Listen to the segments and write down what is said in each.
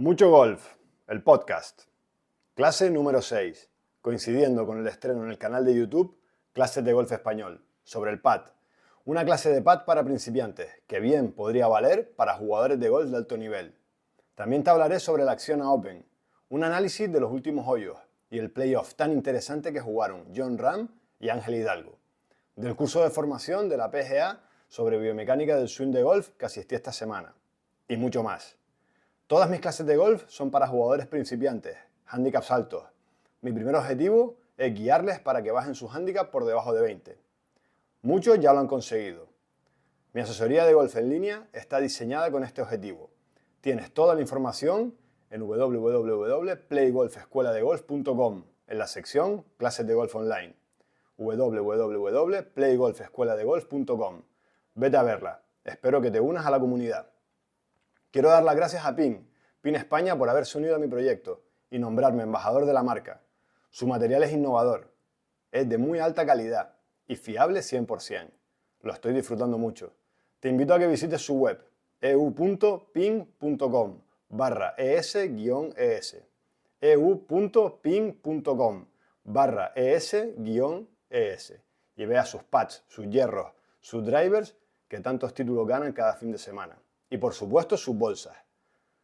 Mucho Golf, el podcast. Clase número 6, coincidiendo con el estreno en el canal de YouTube Clases de Golf Español, sobre el pad. Una clase de pad para principiantes, que bien podría valer para jugadores de golf de alto nivel. También te hablaré sobre la Acciona Open, un análisis de los últimos hoyos y el playoff tan interesante que jugaron Jon Rahm y Ángel Hidalgo. Del curso de formación de la PGA sobre biomecánica del swing de golf que asistí esta semana. Y mucho más. Todas mis clases de golf son para jugadores principiantes, handicaps altos. Mi primer objetivo es guiarles para que bajen su handicap por debajo de 20. Muchos ya lo han conseguido. Mi asesoría de golf en línea está diseñada con este objetivo. Tienes toda la información en www.playgolfescueladegolf.com en la sección Clases de Golf Online. www.playgolfescueladegolf.com. Vete a verla. Espero que te unas a la comunidad. Quiero dar las gracias a PIN España por haberse unido a mi proyecto y nombrarme embajador de la marca. Su material es innovador, es de muy alta calidad y fiable 100%. Lo estoy disfrutando mucho. Te invito a que visites su web eu.pin.com/es-es eu.pin.com/es-es y veas sus pads, sus hierros, sus drivers que tantos títulos ganan cada fin de semana. Y por supuesto sus bolsas.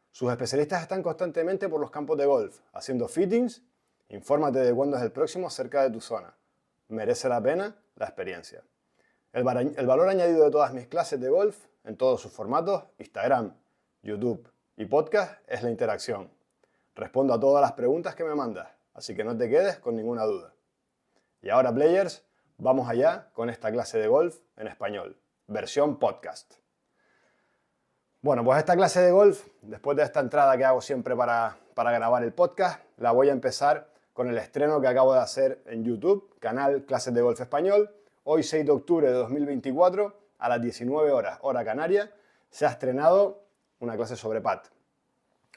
Sus especialistas están constantemente por los campos de golf, haciendo fittings. Infórmate de cuándo es el próximo cerca de tu zona. Merece la pena la experiencia. El valor añadido de todas mis clases de golf, en todos sus formatos, Instagram, YouTube y podcast, es la interacción. Respondo a todas las preguntas que me mandas, así que no te quedes con ninguna duda. Y ahora, players, vamos allá con esta clase de golf en español, versión podcast. Bueno, pues esta clase de golf, después de esta entrada que hago siempre para grabar el podcast, la voy a empezar con el estreno que acabo de hacer en YouTube, canal Clases de Golf Español. Hoy, 6 de octubre de 2024, a las 19 horas, hora canaria, se ha estrenado una clase sobre pad.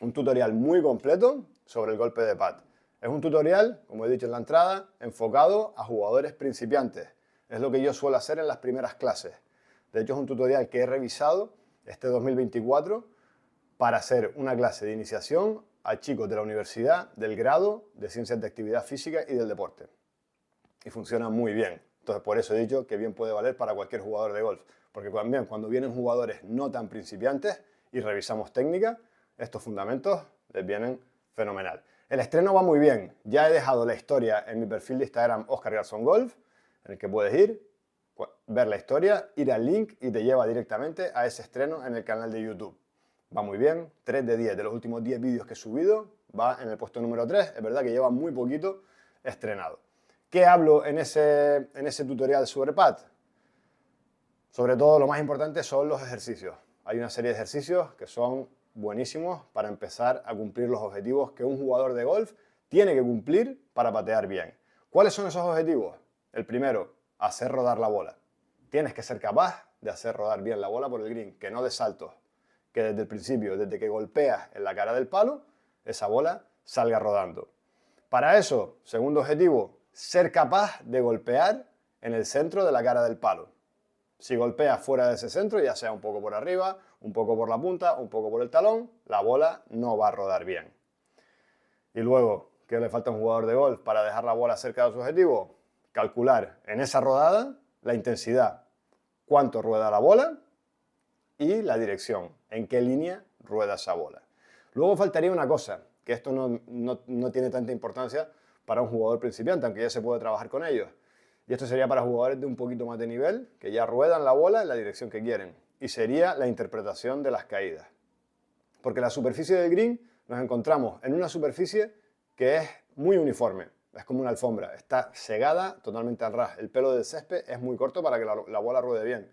Un tutorial muy completo sobre el golpe de pad. Es un tutorial, como he dicho en la entrada, enfocado a jugadores principiantes. Es lo que yo suelo hacer en las primeras clases. De hecho, es un tutorial que he revisado este 2024 para hacer una clase de iniciación a chicos de la universidad, del grado de Ciencias de Actividad Física y del Deporte. Y funciona muy bien. Entonces, por eso he dicho que bien puede valer para cualquier jugador de golf. Porque también cuando vienen jugadores no tan principiantes y revisamos técnica, estos fundamentos les vienen fenomenal. El estreno va muy bien. Ya he dejado la historia en mi perfil de Instagram Óscar Garzón Golf, en el que puedes ir, ver la historia, ir al link y te lleva directamente a ese estreno en el canal de YouTube. Va muy bien, 3 de 10 de los últimos 10 vídeos que he subido, va en el puesto número 3, es verdad que lleva muy poquito estrenado. ¿Qué hablo en ese tutorial sobre pad? Sobre todo lo más importante son los ejercicios. Hay una serie de ejercicios que son buenísimos para empezar a cumplir los objetivos que un jugador de golf tiene que cumplir para patear bien. ¿Cuáles son esos objetivos? El primero, hacer rodar la bola. Tienes que ser capaz de hacer rodar bien la bola por el green, que no de saltos. Que desde el principio, desde que golpeas en la cara del palo, esa bola salga rodando. Para eso, segundo objetivo, ser capaz de golpear en el centro de la cara del palo. Si golpeas fuera de ese centro, ya sea un poco por arriba, un poco por la punta, un poco por el talón, la bola no va a rodar bien. Y luego, ¿qué le falta a un jugador de golf para dejar la bola cerca de su objetivo? Calcular en esa rodada la intensidad, cuánto rueda la bola y la dirección, en qué línea rueda esa bola. Luego faltaría una cosa, que esto no tiene tanta importancia para un jugador principiante, aunque ya se puede trabajar con ellos. Y esto sería para jugadores de un poquito más de nivel, que ya ruedan la bola en la dirección que quieren. Y sería la interpretación de las caídas. Porque la superficie del green nos encontramos en una superficie que es muy uniforme. Es como una alfombra, está segada totalmente al ras. El pelo del césped es muy corto para que la bola ruede bien.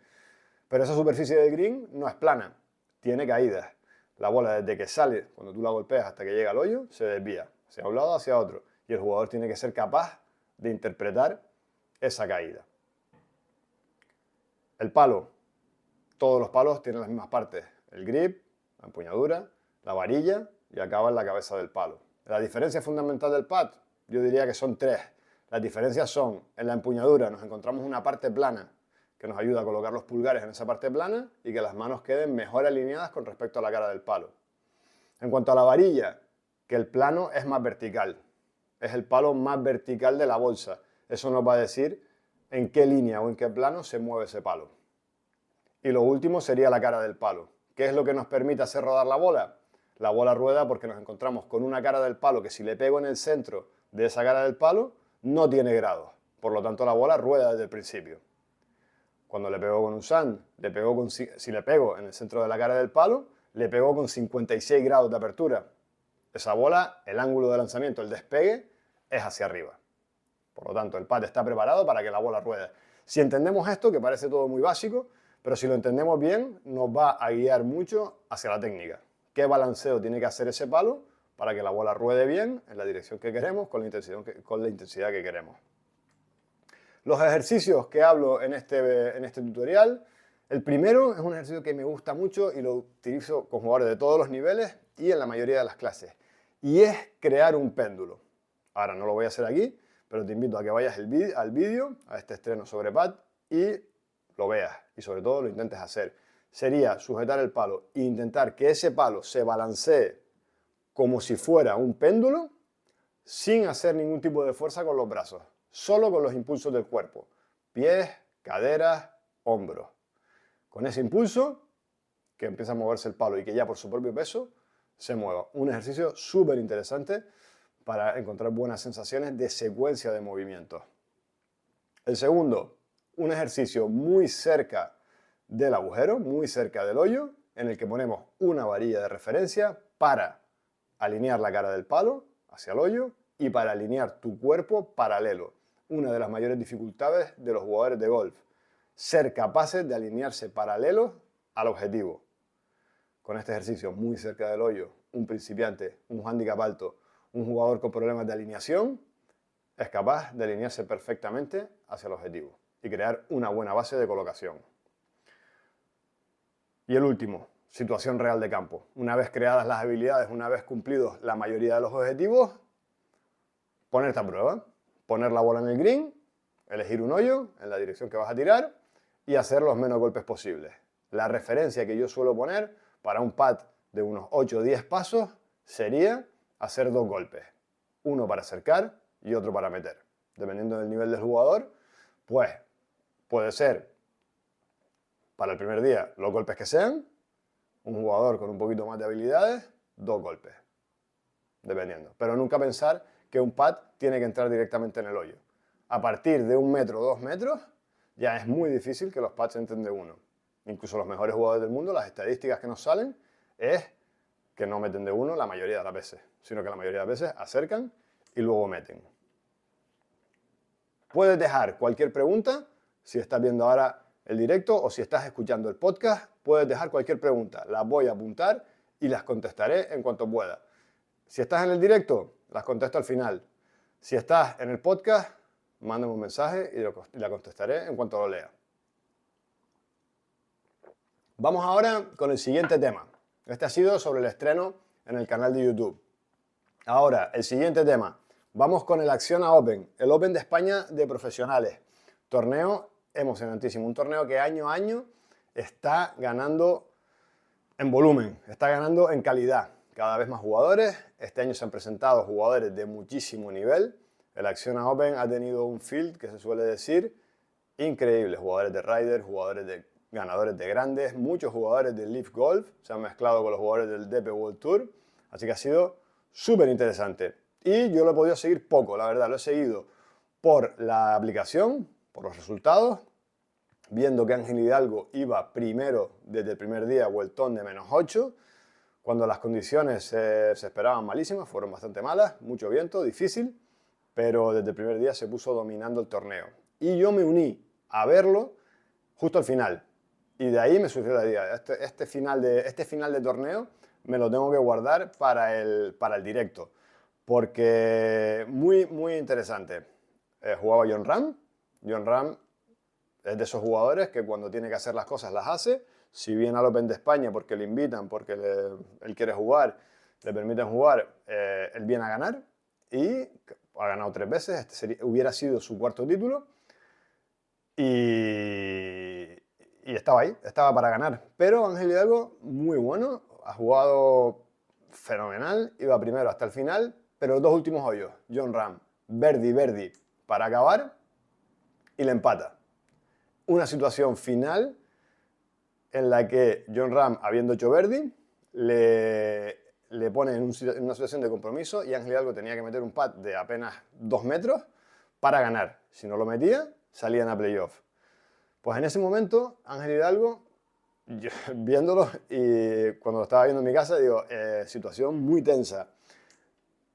Pero esa superficie del green no es plana, tiene caídas. La bola desde que sale, cuando tú la golpeas hasta que llega al hoyo, se desvía, hacia un lado, hacia otro. Y el jugador tiene que ser capaz de interpretar esa caída. El palo. Todos los palos tienen las mismas partes. El grip, la empuñadura, la varilla y acaba en la cabeza del palo. La diferencia fundamental del pad, yo diría que son 3. Las diferencias son, en la empuñadura nos encontramos una parte plana que nos ayuda a colocar los pulgares en esa parte plana y que las manos queden mejor alineadas con respecto a la cara del palo. En cuanto a la varilla, que el plano es más vertical. Es el palo más vertical de la bolsa. Eso nos va a decir en qué línea o en qué plano se mueve ese palo. Y lo último sería la cara del palo. ¿Qué es lo que nos permite hacer rodar la bola? La bola rueda porque nos encontramos con una cara del palo que si le pego en el centro de esa cara del palo, no tiene grados. Por lo tanto, la bola rueda desde el principio. Cuando le pego con un sand, si le pego en el centro de la cara del palo, le pego con 56 grados de apertura. Esa bola, el ángulo de lanzamiento, el despegue, es hacia arriba. Por lo tanto, el pad está preparado para que la bola ruede. Si entendemos esto, que parece todo muy básico, pero si lo entendemos bien, nos va a guiar mucho hacia la técnica. ¿Qué balanceo tiene que hacer ese palo para que la bola ruede bien en la dirección que queremos, con la intensidad que queremos? Los ejercicios que hablo en este tutorial, el primero es un ejercicio que me gusta mucho y lo utilizo con jugadores de todos los niveles y en la mayoría de las clases. Y es crear un péndulo. Ahora no lo voy a hacer aquí, pero te invito a que vayas al vídeo, a este estreno sobre pad, y lo veas. Y sobre todo lo intentes hacer. Sería sujetar el palo e intentar que ese palo se balancee como si fuera un péndulo, sin hacer ningún tipo de fuerza con los brazos. Solo con los impulsos del cuerpo. Pies, caderas, hombros. Con ese impulso, que empieza a moverse el palo y que ya por su propio peso se mueva. Un ejercicio súper interesante para encontrar buenas sensaciones de secuencia de movimientos. El segundo, un ejercicio muy cerca del agujero, muy cerca del hoyo, en el que ponemos una varilla de referencia para alinear la cara del palo hacia el hoyo y para alinear tu cuerpo paralelo. Una de las mayores dificultades de los jugadores de golf. Ser capaces de alinearse paralelos al objetivo. Con este ejercicio muy cerca del hoyo, un principiante, un handicap alto, un jugador con problemas de alineación, es capaz de alinearse perfectamente hacia el objetivo y crear una buena base de colocación. Y el último, situación real de campo. Una vez creadas las habilidades, una vez cumplidos la mayoría de los objetivos, ponerte a prueba. Poner la bola en el green, elegir un hoyo en la dirección que vas a tirar y hacer los menos golpes posibles. La referencia que yo suelo poner para un pad de unos 8 o 10 pasos sería hacer 2 golpes. Uno para acercar y otro para meter. Dependiendo del nivel del jugador, pues puede ser para el primer día los golpes que sean. Un jugador con un poquito más de habilidades, 2 golpes. Dependiendo. Pero nunca pensar que un pad tiene que entrar directamente en el hoyo. A partir de 1 metro o 2 metros, ya es muy difícil que los pads entren de uno. Incluso los mejores jugadores del mundo, las estadísticas que nos salen, es que no meten de uno la mayoría de las veces, sino que la mayoría de las veces acercan y luego meten. Puedes dejar cualquier pregunta, si estás viendo ahora el directo o si estás escuchando el podcast, puedes dejar cualquier pregunta. Las voy a apuntar y las contestaré en cuanto pueda. Si estás en el directo, las contesto al final. Si estás en el podcast, mándame un mensaje y la contestaré en cuanto lo lea. Vamos ahora con el siguiente tema. Este ha sido sobre el estreno en el canal de YouTube. Ahora, el siguiente tema. Vamos con el Acciona Open, el Open de España de profesionales. Torneo emocionantísimo, un torneo que año a año está ganando en volumen, está ganando en calidad. Cada vez más jugadores. Este año se han presentado jugadores de muchísimo nivel. El Acciona Open ha tenido un field, que se suele decir, increíble. Jugadores de Ryder, jugadores de ganadores de grandes, muchos jugadores de Leaf Golf se han mezclado con los jugadores del DP World Tour. Así que ha sido súper interesante. Y yo lo he podido seguir poco, la verdad. Lo he seguido por la aplicación, por los resultados, viendo que Ángel Hidalgo iba primero desde el primer día, vueltón de -8, cuando las condiciones se esperaban malísimas, fueron bastante malas, mucho viento, difícil, pero desde el primer día se puso dominando el torneo. Y yo me uní a verlo justo al final. Y de ahí me surgió la idea, este final de torneo me lo tengo que guardar para el directo, porque muy, muy interesante. Jugaba Jon Rahm. Jon Rahm es de esos jugadores que cuando tiene que hacer las cosas las hace. Si viene al Open de España porque le invitan, porque él quiere jugar, le permiten jugar, él viene a ganar y ha ganado 3 veces. Hubiera sido su 4º título y estaba ahí, estaba para ganar. Pero Ángel Hidalgo, muy bueno, ha jugado fenomenal, iba primero hasta el final, pero los dos últimos hoyos, Jon Rahm, birdie para acabar y le empata. Una situación final en la que Jon Rahm, habiendo hecho birdie, le pone en una situación de compromiso y Ángel Hidalgo tenía que meter un putt de apenas 2 metros para ganar. Si no lo metía, salían a playoff. Pues en ese momento, Ángel Hidalgo, yo, viéndolo y cuando lo estaba viendo en mi casa, digo, situación muy tensa.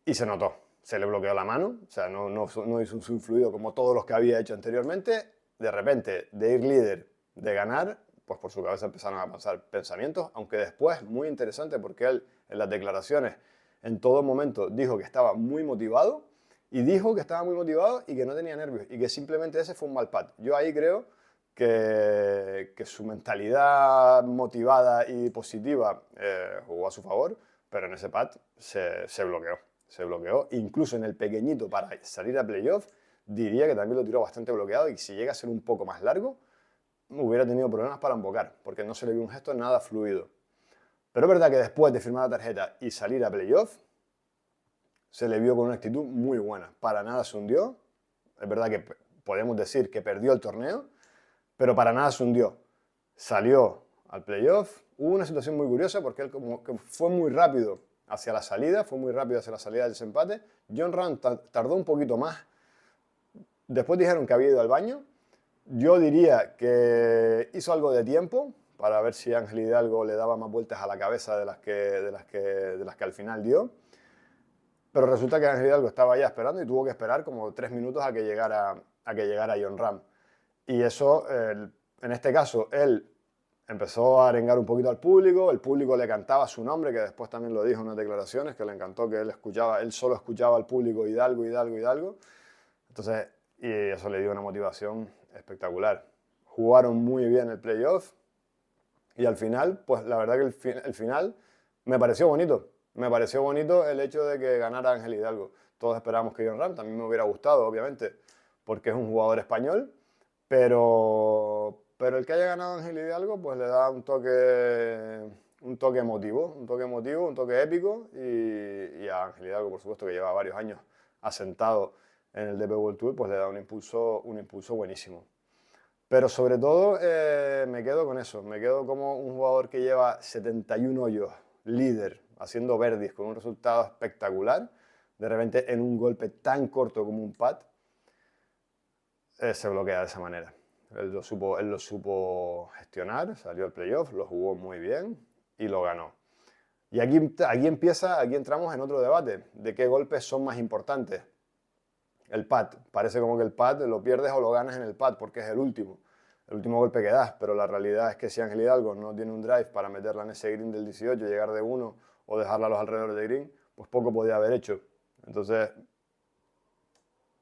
Y se notó, se le bloqueó la mano, o sea, no hizo un swing fluido como todos los que había hecho anteriormente. De repente, de ir líder, de ganar, pues por su cabeza empezaron a pasar pensamientos, aunque después, muy interesante, porque él en las declaraciones en todo momento dijo que estaba muy motivado, y dijo que estaba muy motivado y que no tenía nervios, y que simplemente ese fue un mal putt. Yo ahí creo que su mentalidad motivada y positiva jugó a su favor, pero en ese putt se bloqueó. Se bloqueó, incluso en el pequeñito para salir a playoff, diría que también lo tiró bastante bloqueado y si llega a ser un poco más largo, hubiera tenido problemas para embocar, porque no se le vio un gesto nada fluido. Pero es verdad que después de firmar la tarjeta y salir a playoff, se le vio con una actitud muy buena. Para nada se hundió. Es verdad que podemos decir que perdió el torneo, pero para nada se hundió. Salió al playoff. Hubo una situación muy curiosa porque él como que fue muy rápido hacia la salida, del desempate. Jon Rahm tardó un poquito más. Después dijeron que había ido al baño. Yo diría que hizo algo de tiempo para ver si Ángel Hidalgo le daba más vueltas a la cabeza de las que al final dio. Pero resulta que Ángel Hidalgo estaba ya esperando y tuvo que esperar como 3 minutos a que llegara Jon Rahm. Y eso, en este caso, él empezó a arengar un poquito al público, el público le cantaba su nombre, que después también lo dijo en unas declaraciones, que le encantó que él solo escuchaba al público Hidalgo, Hidalgo, Hidalgo. Entonces, y eso le dio una motivación espectacular. Jugaron muy bien el playoff y al final, pues la verdad que el final me pareció bonito. Me pareció bonito el hecho de que ganara Ángel Hidalgo. Todos esperábamos que Jon Rahm, también me hubiera gustado, obviamente, porque es un jugador español, pero el que haya ganado Ángel Hidalgo, pues le da un toque emotivo, un toque épico, y a Ángel Hidalgo, por supuesto, que lleva varios años asentado en el DP World Tour, pues le da un impulso buenísimo. Pero sobre todo me quedo con eso, me quedo como un jugador que lleva 71 hoyos, líder, haciendo birdies con un resultado espectacular, de repente en un golpe tan corto como un putt, se bloquea de esa manera. Él lo supo gestionar, salió al playoff, lo jugó muy bien y lo ganó. Y aquí entramos en otro debate, de qué golpes son más importantes. El putt, parece como que el putt lo pierdes o lo ganas en el putt porque es el último golpe que das, pero la realidad es que si Ángel Hidalgo no tiene un drive para meterla en ese green del 18, llegar de 1 o dejarla a los alrededores de green, pues poco podía haber hecho. Entonces,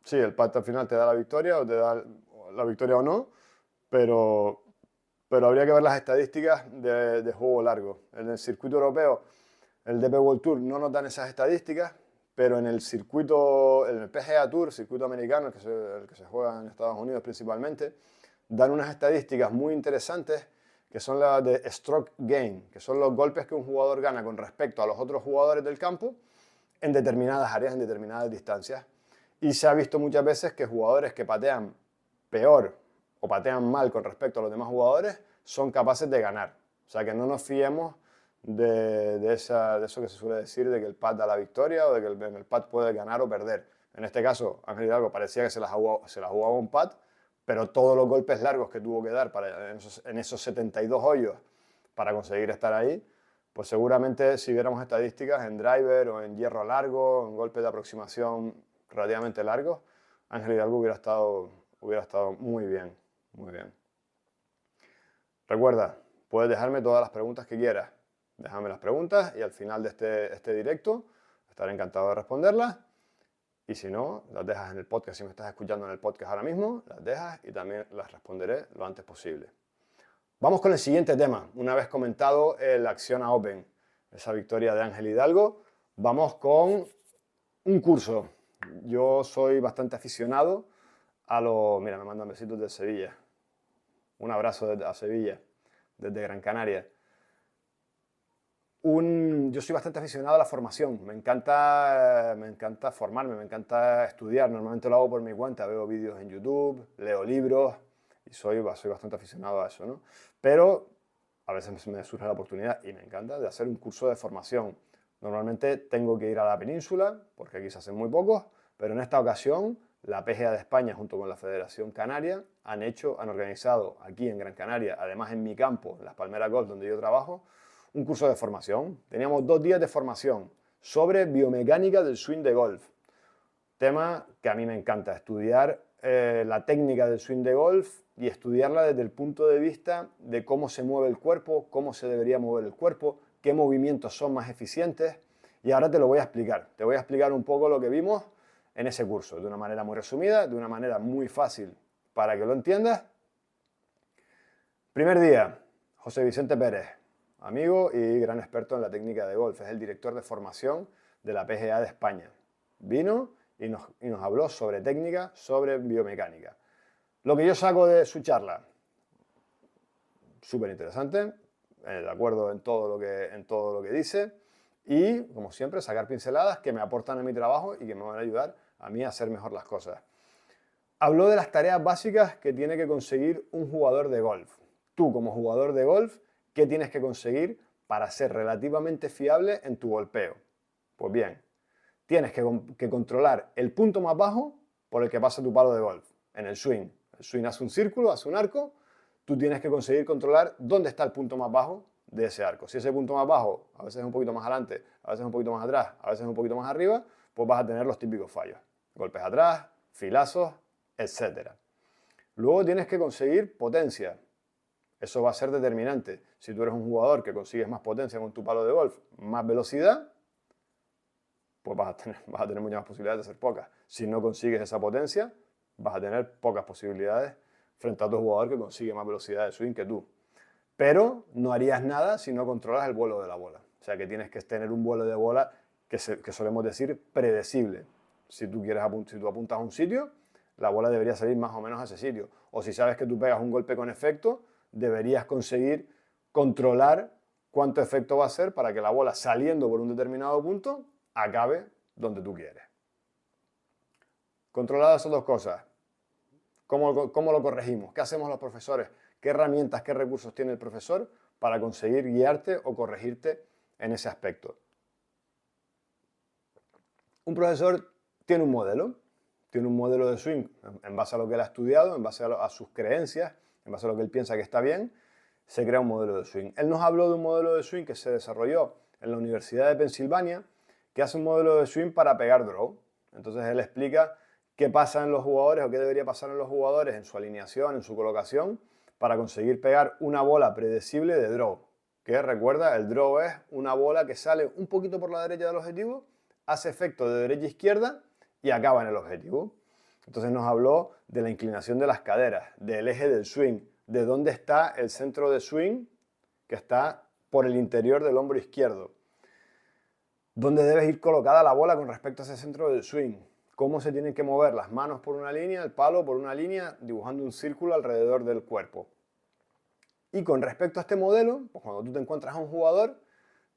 sí, el putt al final te da la victoria o te da la victoria o no, pero habría que ver las estadísticas de juego largo. En el circuito europeo, el DP World Tour no nos dan esas estadísticas, pero en el circuito, en el PGA Tour, circuito americano, el que se juega en Estados Unidos principalmente, dan unas estadísticas muy interesantes que son las de stroke gain, que son los golpes que un jugador gana con respecto a los otros jugadores del campo en determinadas áreas, en determinadas distancias. Y se ha visto muchas veces que jugadores que patean peor o patean mal con respecto a los demás jugadores son capaces de ganar. O sea, que no nos fiemos de eso que se suele decir de que el putt da la victoria o de que en el putt puede ganar o perder. En este caso, Ángel Hidalgo parecía que se la jugaba un putt, pero todos los golpes largos que tuvo que dar en esos 72 hoyos para conseguir estar ahí, pues seguramente si viéramos estadísticas en driver o en hierro largo, en golpes de aproximación relativamente largos, Ángel Hidalgo hubiera estado muy bien, muy bien. Recuerda, puedes dejarme todas las preguntas que quieras. Déjame las preguntas y al final de este directo estaré encantado de responderlas. Y si no, las dejas en el podcast. Si me estás escuchando en el podcast ahora mismo, las dejas y también las responderé lo antes posible. Vamos con el siguiente tema. Una vez comentado el Acciona Open, esa victoria de Ángel Hidalgo, vamos con un curso. Yo soy bastante aficionado a los... Mira, me mandan besitos de Sevilla. Un abrazo a Sevilla, desde Gran Canaria. Yo soy bastante aficionado a la formación. Me encanta formarme, me encanta estudiar. Normalmente lo hago por mi cuenta. Veo vídeos en YouTube, leo libros y soy bastante aficionado a eso, ¿no? Pero a veces me surge la oportunidad y me encanta de hacer un curso de formación. Normalmente tengo que ir a la península, porque aquí se hacen muy pocos, pero en esta ocasión la PGA de España junto con la Federación Canaria han organizado aquí en Gran Canaria, además en mi campo, en Las Palmeras Golf, donde yo trabajo, un curso de formación. Teníamos 2 días de formación sobre biomecánica del swing de golf. Tema que a mí me encanta, estudiar la técnica del swing de golf y estudiarla desde el punto de vista de cómo se mueve el cuerpo, cómo se debería mover el cuerpo, qué movimientos son más eficientes. Y ahora te lo voy a explicar. Te voy a explicar un poco lo que vimos en ese curso, de una manera muy resumida, de una manera muy fácil para que lo entiendas. Primer día, José Vicente Pérez, amigo y gran experto en la técnica de golf, es el director de formación de la PGA de España. Vino y nos habló sobre técnica, sobre biomecánica. Lo que yo saco de su charla, súper interesante, de acuerdo en todo lo que dice, y como siempre sacar pinceladas que me aportan a mi trabajo y que me van a ayudar a mí a hacer mejor las cosas. Habló de las tareas básicas que tiene que conseguir un jugador de golf. Tú como jugador de golf, ¿qué tienes que conseguir para ser relativamente fiable en tu golpeo? Pues bien, tienes que controlar el punto más bajo por el que pasa tu palo de golf, en el swing. El swing hace un círculo, hace un arco, tú tienes que conseguir controlar dónde está el punto más bajo de ese arco. Si ese punto más bajo, a veces es un poquito más adelante, a veces es un poquito más atrás, a veces es un poquito más arriba, pues vas a tener los típicos fallos. Golpes atrás, filazos, etc. Luego tienes que conseguir potencia. Eso va a ser determinante. Si tú eres un jugador que consigues más potencia con tu palo de golf, más velocidad, pues vas a tener muchas más posibilidades de hacer pocas. Si no consigues esa potencia, vas a tener pocas posibilidades frente a otro jugador que consigue más velocidad de swing que tú. Pero no harías nada si no controlas el vuelo de la bola. O sea que tienes que tener un vuelo de bola que solemos decir predecible. Si tú apuntas a un sitio, la bola debería salir más o menos a ese sitio. O si sabes que tú pegas un golpe con efecto, deberías conseguir controlar cuánto efecto va a ser para que la bola saliendo por un determinado punto acabe donde tú quieres. Controladas esas dos cosas, ¿cómo lo corregimos? ¿Qué hacemos los profesores? ¿Qué herramientas, qué recursos tiene el profesor para conseguir guiarte o corregirte en ese aspecto? Un profesor tiene un modelo de swing en base a lo que él ha estudiado, en base a sus creencias, en base a lo que él piensa que está bien, se crea un modelo de swing. Él nos habló de un modelo de swing que se desarrolló en la Universidad de Pensilvania, que hace un modelo de swing para pegar draw. Entonces él explica qué pasa en los jugadores o qué debería pasar en los jugadores en su alineación, en su colocación, para conseguir pegar una bola predecible de draw. Que recuerda, el draw es una bola que sale un poquito por la derecha del objetivo, hace efecto de derecha a izquierda y acaba en el objetivo. Entonces nos habló de la inclinación de las caderas, del eje del swing, de dónde está el centro de swing, que está por el interior del hombro izquierdo. Dónde debes ir colocada la bola con respecto a ese centro del swing. Cómo se tienen que mover las manos por una línea, el palo por una línea, dibujando un círculo alrededor del cuerpo. Y con respecto a este modelo, pues cuando tú te encuentras a un jugador,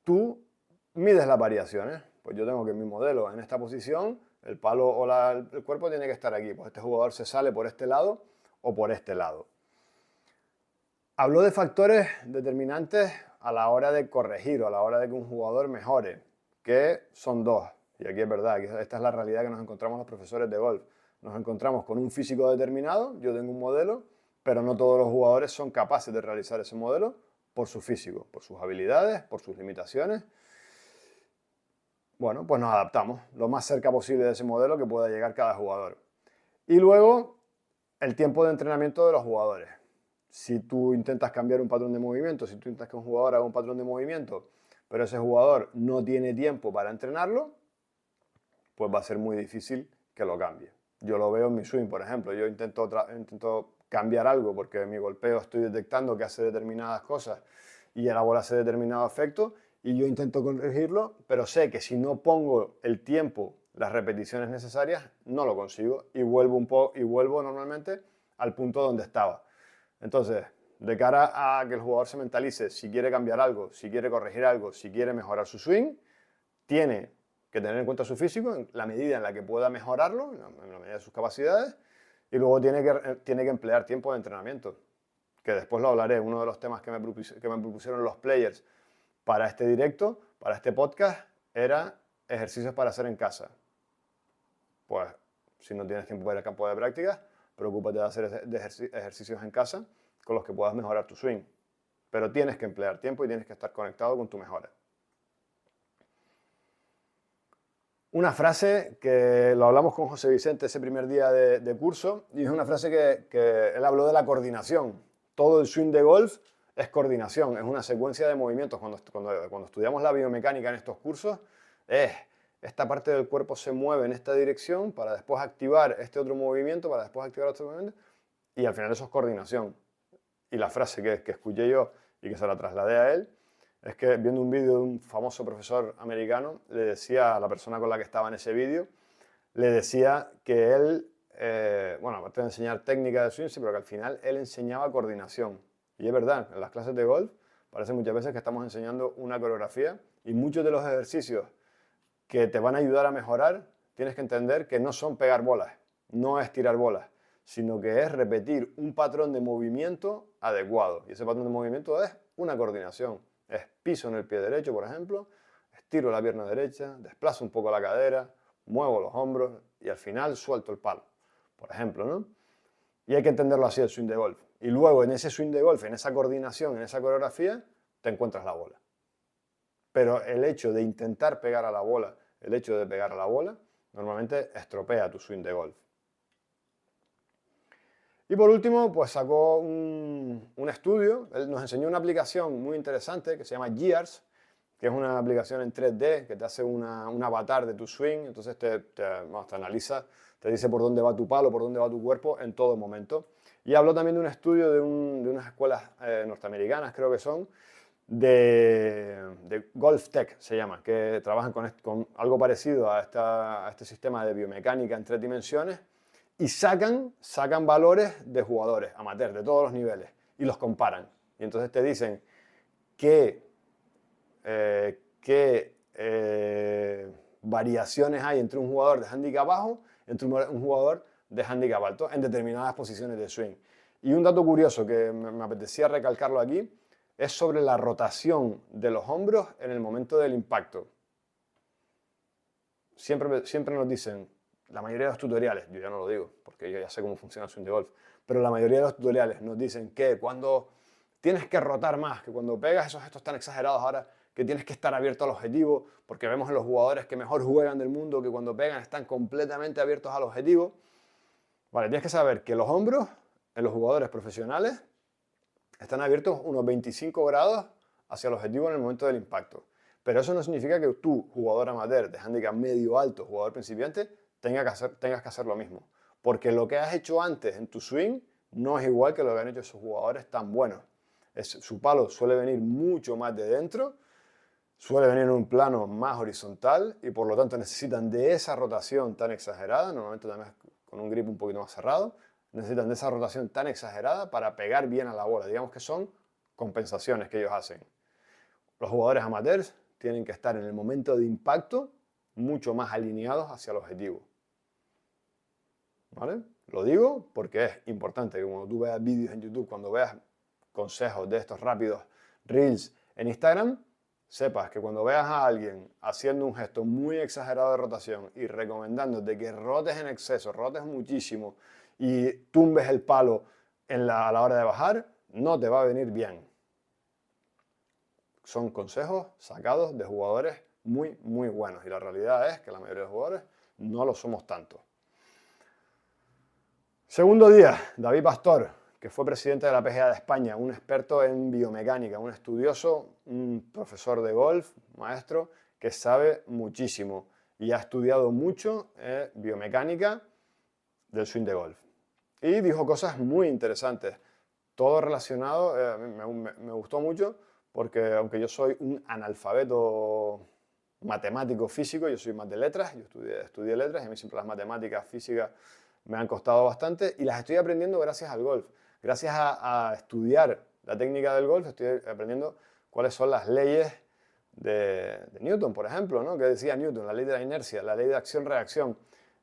tú mides las variaciones. Pues yo tengo que mi modelo en esta posición, el palo o el cuerpo tiene que estar aquí. Pues este jugador se sale por este lado o por este lado. Habló de factores determinantes a la hora de corregir o a la hora de que un jugador mejore, que son dos. Y aquí es verdad, esta es la realidad que nos encontramos los profesores de golf. Nos encontramos con un físico determinado, yo tengo un modelo, pero no todos los jugadores son capaces de realizar ese modelo por su físico, por sus habilidades, por sus limitaciones. Bueno, pues nos adaptamos lo más cerca posible de ese modelo que pueda llegar cada jugador. Y luego, el tiempo de entrenamiento de los jugadores. Si tú intentas cambiar un patrón de movimiento, si tú intentas que un jugador haga un patrón de movimiento, pero ese jugador no tiene tiempo para entrenarlo, pues va a ser muy difícil que lo cambie. Yo lo veo en mi swing, por ejemplo. Yo intento cambiar algo porque en mi golpeo estoy detectando que hace determinadas cosas y la bola hace determinado efecto y yo intento corregirlo, pero sé que si no pongo el tiempo, las repeticiones necesarias, no lo consigo y vuelvo normalmente al punto donde estaba. Entonces, de cara a que el jugador se mentalice si quiere cambiar algo, si quiere corregir algo, si quiere mejorar su swing, tiene que tener en cuenta su físico en la medida en la que pueda mejorarlo, en la medida de sus capacidades, y luego tiene que emplear tiempo de entrenamiento, que después lo hablaré. Uno de los temas que me propusieron los players para este directo, para este podcast, era ejercicios para hacer en casa. Pues, si no tienes tiempo para ir al campo de prácticas, preocúpate de hacer ejercicios en casa con los que puedas mejorar tu swing. Pero tienes que emplear tiempo y tienes que estar conectado con tu mejora. Una frase que lo hablamos con José Vicente ese primer día de curso, y es una frase que él habló de la coordinación. Todo el swing de golf es coordinación, es una secuencia de movimientos. Cuando estudiamos la biomecánica en estos cursos, esta parte del cuerpo se mueve en esta dirección para después activar este otro movimiento, para después activar otro movimiento, y al final eso es coordinación. Y la frase que escuché yo y que se la trasladé a él, es que viendo un vídeo de un famoso profesor americano, le decía a la persona con la que estaba en ese vídeo, le decía que él, bueno, aparte de enseñar técnica de swing, sí, pero que al final él enseñaba coordinación. Y es verdad, en las clases de golf parece muchas veces que estamos enseñando una coreografía y muchos de los ejercicios que te van a ayudar a mejorar, tienes que entender que no son pegar bolas, no es tirar bolas, sino que es repetir un patrón de movimiento adecuado. Y ese patrón de movimiento es una coordinación. Es piso en el pie derecho, por ejemplo, estiro la pierna derecha, desplazo un poco la cadera, muevo los hombros y al final suelto el palo, por ejemplo, ¿no? Y hay que entenderlo así el swing de golf. Y luego en ese swing de golf, en esa coordinación, en esa coreografía, te encuentras la bola. Pero el hecho de intentar pegar a la bola, el hecho de pegar a la bola, normalmente estropea tu swing de golf. Y por último, pues sacó un estudio, él nos enseñó una aplicación muy interesante que se llama Gears, que es una aplicación en 3D que te hace un avatar de tu swing, entonces te analiza, te dice por dónde va tu palo, por dónde va tu cuerpo en todo momento. Y habló también de un estudio de unas escuelas norteamericanas, creo que son, de Golf Tech se llama, que trabajan con algo parecido a este sistema de biomecánica en 3 dimensiones, y sacan valores de jugadores amateurs de todos los niveles y los comparan. Y entonces te dicen qué variaciones hay entre un jugador de handicap bajo y entre un jugador de handicap alto en determinadas posiciones de swing. Y un dato curioso que me apetecía recalcarlo aquí es sobre la rotación de los hombros en el momento del impacto. Siempre nos dicen, la mayoría de los tutoriales, yo ya no lo digo, porque yo ya sé cómo funciona el swing de golf, pero la mayoría de los tutoriales nos dicen que cuando tienes que rotar más, que cuando pegas esos gestos tan exagerados ahora, que tienes que estar abierto al objetivo, porque vemos en los jugadores que mejor juegan del mundo, que cuando pegan están completamente abiertos al objetivo. Vale, tienes que saber que los hombros en los jugadores profesionales están abiertos unos 25 grados hacia el objetivo en el momento del impacto. Pero eso no significa que tú, jugador amateur de handicap medio alto, jugador principiante, tengas que hacer lo mismo. Porque lo que has hecho antes en tu swing no es igual que lo que han hecho esos jugadores tan buenos. Su palo suele venir mucho más de dentro, suele venir en un plano más horizontal y por lo tanto necesitan de esa rotación tan exagerada, normalmente también con un grip un poquito más cerrado, necesitan de esa rotación tan exagerada para pegar bien a la bola. Digamos que son compensaciones que ellos hacen. Los jugadores amateurs tienen que estar en el momento de impacto mucho más alineados hacia el objetivo. ¿Vale? Lo digo porque es importante que cuando tú veas vídeos en YouTube, cuando veas consejos de estos rápidos reels en Instagram, sepas que cuando veas a alguien haciendo un gesto muy exagerado de rotación y recomendándote que rotes en exceso, rotes muchísimo y tumbes el palo a la hora de bajar, no te va a venir bien. Son consejos sacados de jugadores muy, muy buenos y la realidad es que la mayoría de los jugadores no lo somos tanto. Segundo día, David Pastor, que fue presidente de la PGA de España, un experto en biomecánica, un estudioso, un profesor de golf, maestro, que sabe muchísimo y ha estudiado mucho biomecánica del swing de golf. Y dijo cosas muy interesantes, todo relacionado, me gustó mucho porque aunque yo soy un analfabeto matemático físico, yo soy más de letras, yo estudié letras y a mí siempre las matemáticas, físicas me han costado bastante y las estoy aprendiendo gracias al golf. gracias a estudiar la técnica del golf, estoy aprendiendo cuáles son las leyes de Newton, por ejemplo, ¿no? Que decía Newton, la ley de la inercia, la ley de acción-reacción,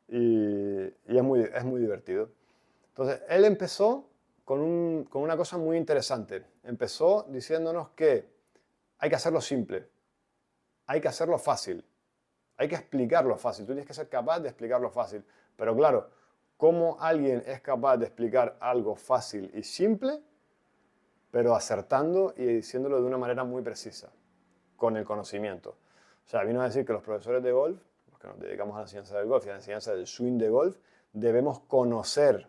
y es muy divertido. Entonces, él empezó con una cosa muy interesante. Empezó diciéndonos que hay que hacerlo simple, hay que hacerlo fácil, hay que explicarlo fácil. Tú tienes que ser capaz de explicarlo fácil. Pero claro, ¿cómo alguien es capaz de explicar algo fácil y simple, pero acertando y diciéndolo de una manera muy precisa, con el conocimiento? O sea, vino a decir que los profesores de golf, los que nos dedicamos a la enseñanza del golf y a la enseñanza del swing de golf, debemos conocer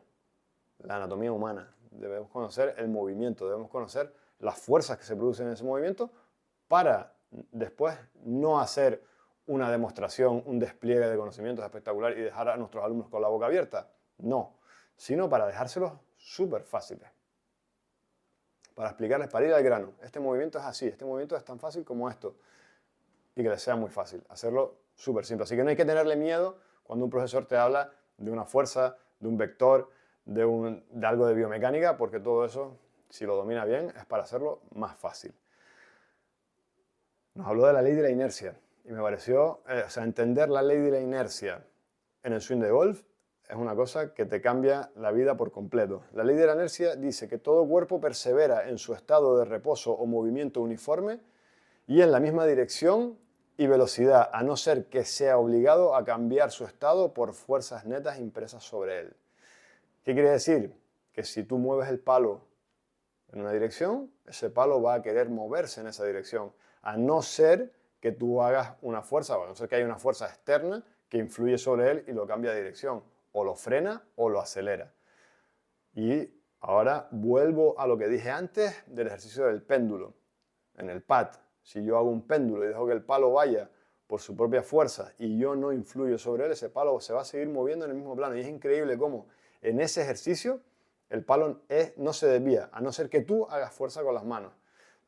la anatomía humana, debemos conocer el movimiento, debemos conocer las fuerzas que se producen en ese movimiento para después no hacer una demostración, un despliegue de conocimientos espectacular y dejar a nuestros alumnos con la boca abierta. No, sino para dejárselos súper fáciles. Para explicarles, para ir al grano. Este movimiento es así, este movimiento es tan fácil como esto. Y que les sea muy fácil, hacerlo súper simple. Así que no hay que tenerle miedo cuando un profesor te habla de una fuerza, de un vector, de algo de biomecánica, porque todo eso, si lo domina bien, es para hacerlo más fácil. Nos habló de la ley de la inercia y me pareció, entender la ley de la inercia en el swing de golf es una cosa que te cambia la vida por completo. La ley de la inercia dice que todo cuerpo persevera en su estado de reposo o movimiento uniforme y en la misma dirección y velocidad, a no ser que sea obligado a cambiar su estado por fuerzas netas impresas sobre él. ¿Qué quiere decir? Que si tú mueves el palo en una dirección, ese palo va a querer moverse en esa dirección, a no ser que tú hagas una fuerza, a no ser que haya una fuerza externa que influye sobre él y lo cambia de dirección, o lo frena o lo acelera. Y ahora vuelvo a lo que dije antes del ejercicio del péndulo. En el pad, si yo hago un péndulo y dejo que el palo vaya por su propia fuerza y yo no influyo sobre él, ese palo se va a seguir moviendo en el mismo plano. Y es increíble cómo en ese ejercicio el palo no se desvía, a no ser que tú hagas fuerza con las manos.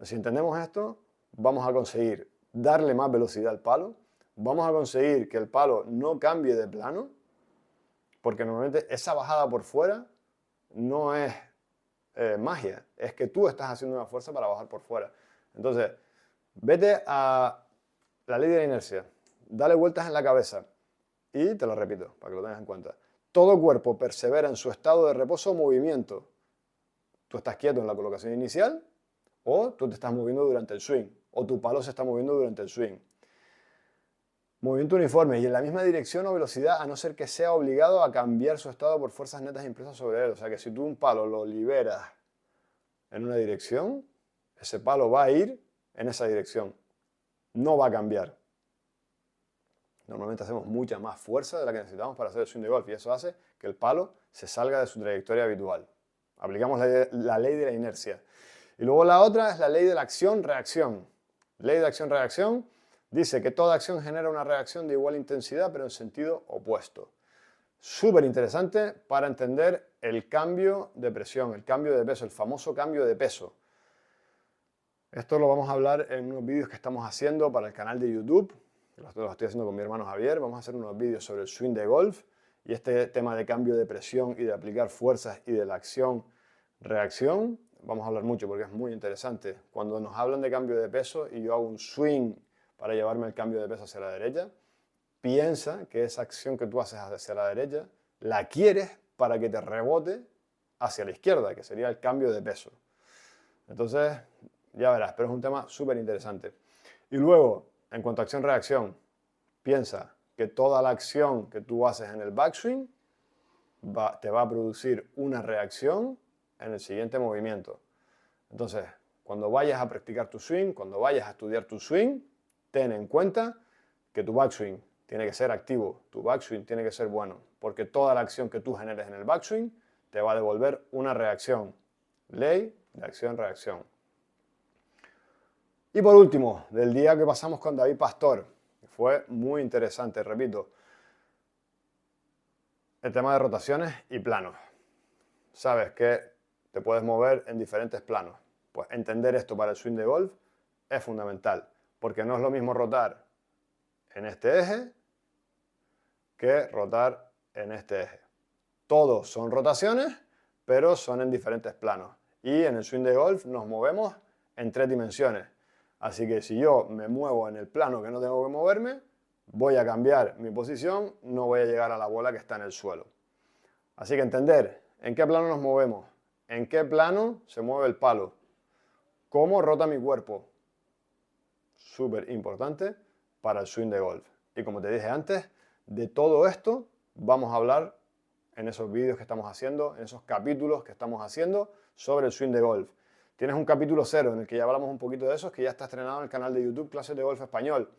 Si entendemos esto, vamos a conseguir darle más velocidad al palo, vamos a conseguir que el palo no cambie de plano, porque normalmente esa bajada por fuera no es magia, es que tú estás haciendo una fuerza para bajar por fuera. Entonces, vete a la ley de la inercia, dale vueltas en la cabeza y te lo repito para que lo tengas en cuenta. Todo cuerpo persevera en su estado de reposo o movimiento. Tú estás quieto en la colocación inicial o tú te estás moviendo durante el swing o tu palo se está moviendo durante el swing. Movimiento uniforme y en la misma dirección o velocidad a no ser que sea obligado a cambiar su estado por fuerzas netas impresas sobre él. O sea que si tú un palo lo liberas en una dirección, ese palo va a ir en esa dirección. No va a cambiar. Normalmente hacemos mucha más fuerza de la que necesitamos para hacer el swing de golf y eso hace que el palo se salga de su trayectoria habitual. Aplicamos la ley de la inercia. Y luego la otra es la ley de la acción-reacción. Ley de acción-reacción dice que toda acción genera una reacción de igual intensidad pero en sentido opuesto. Súper interesante para entender el cambio de presión, el cambio de peso, el famoso cambio de peso. Esto lo vamos a hablar en unos vídeos que estamos haciendo para el canal de YouTube. Lo estoy haciendo con mi hermano Javier. Vamos a hacer unos vídeos sobre el swing de golf y este tema de cambio de presión y de aplicar fuerzas y de la acción-reacción. Vamos a hablar mucho porque es muy interesante. Cuando nos hablan de cambio de peso y yo hago un swing para llevarme el cambio de peso hacia la derecha, piensa que esa acción que tú haces hacia la derecha la quieres para que te rebote hacia la izquierda, que sería el cambio de peso. Entonces, ya verás, pero es un tema súper interesante. Y luego, en cuanto a acción-reacción, piensa que toda la acción que tú haces en el backswing te va a producir una reacción en el siguiente movimiento. Entonces, cuando vayas a practicar tu swing, cuando vayas a estudiar tu swing, ten en cuenta que tu backswing tiene que ser activo, tu backswing tiene que ser bueno, porque toda la acción que tú generes en el backswing te va a devolver una reacción. Ley de acción-reacción. Y por último, del día que pasamos con David Pastor, que fue muy interesante, repito, el tema de rotaciones y planos. Sabes que te puedes mover en diferentes planos. Pues entender esto para el swing de golf es fundamental, porque no es lo mismo rotar en este eje que rotar en este eje. Todos son rotaciones, pero son en diferentes planos. Y en el swing de golf nos movemos en 3 dimensiones. Así que si yo me muevo en el plano que no tengo que moverme, voy a cambiar mi posición, no voy a llegar a la bola que está en el suelo. Así que entender en qué plano nos movemos, en qué plano se mueve el palo, cómo rota mi cuerpo. Súper importante para el swing de golf. Y como te dije antes, de todo esto vamos a hablar en esos vídeos que estamos haciendo, en esos capítulos que estamos haciendo sobre el swing de golf. Tienes un capítulo 0 en el que ya hablamos un poquito de eso, que ya está estrenado en el canal de YouTube Clases de Golf Español.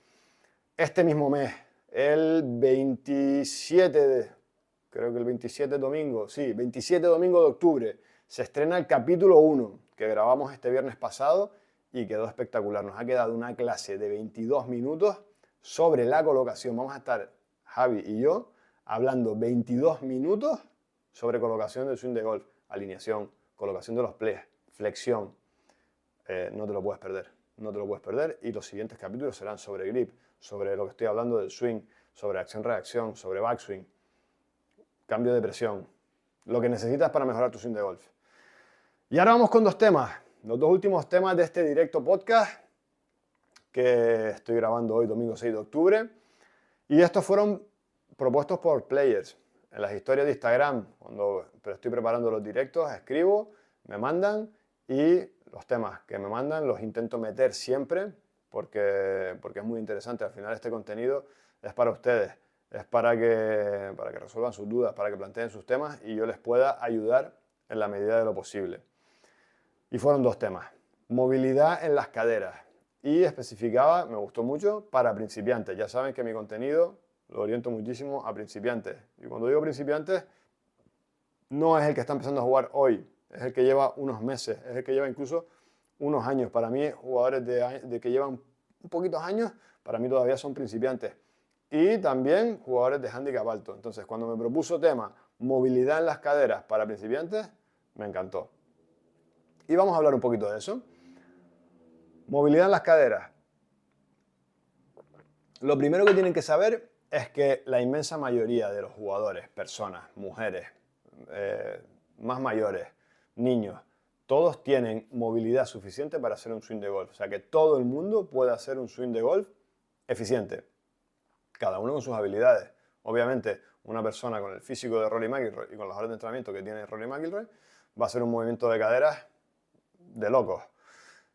Este mismo mes, el 27 domingo de octubre, se estrena el capítulo 1 que grabamos este viernes pasado y quedó espectacular. Nos ha quedado una clase de 22 minutos sobre la colocación. Vamos a estar, Javi y yo, hablando 22 minutos sobre colocación del swing de golf, alineación, colocación de los plays, flexión. No te lo puedes perder, no te lo puedes perder. Y los siguientes capítulos serán sobre grip, sobre lo que estoy hablando del swing, sobre acción-reacción, sobre backswing, cambio de presión, lo que necesitas para mejorar tu swing de golf. Y ahora vamos con 2 temas, los 2 últimos temas de este directo podcast que estoy grabando hoy, domingo 6 de octubre. Y estos fueron propuestos por players. En las historias de Instagram, cuando estoy preparando los directos, escribo, me mandan y los temas que me mandan los intento meter siempre porque es muy interesante. Al final este contenido es para ustedes, es para que resuelvan sus dudas, para que planteen sus temas y yo les pueda ayudar en la medida de lo posible. Y fueron 2 temas. Movilidad en las caderas. Y especificaba, me gustó mucho, para principiantes. Ya saben que mi contenido lo oriento muchísimo a principiantes. Y cuando digo principiantes, no es el que está empezando a jugar hoy, es el que lleva unos meses, es el que lleva incluso unos años. Para mí, jugadores de que llevan un poquitos años, para mí todavía son principiantes. Y también jugadores de handicap alto. Entonces, cuando me propuso tema movilidad en las caderas para principiantes, me encantó. Y vamos a hablar un poquito de eso. Movilidad en las caderas. Lo primero que tienen que saber es que la inmensa mayoría de los jugadores, personas, mujeres, más mayores, niños, todos tienen movilidad suficiente para hacer un swing de golf. O sea que todo el mundo puede hacer un swing de golf eficiente. Cada uno con sus habilidades. Obviamente, una persona con el físico de Rory McIlroy y con las horas de entrenamiento que tiene Rory McIlroy va a hacer un movimiento de caderas de locos.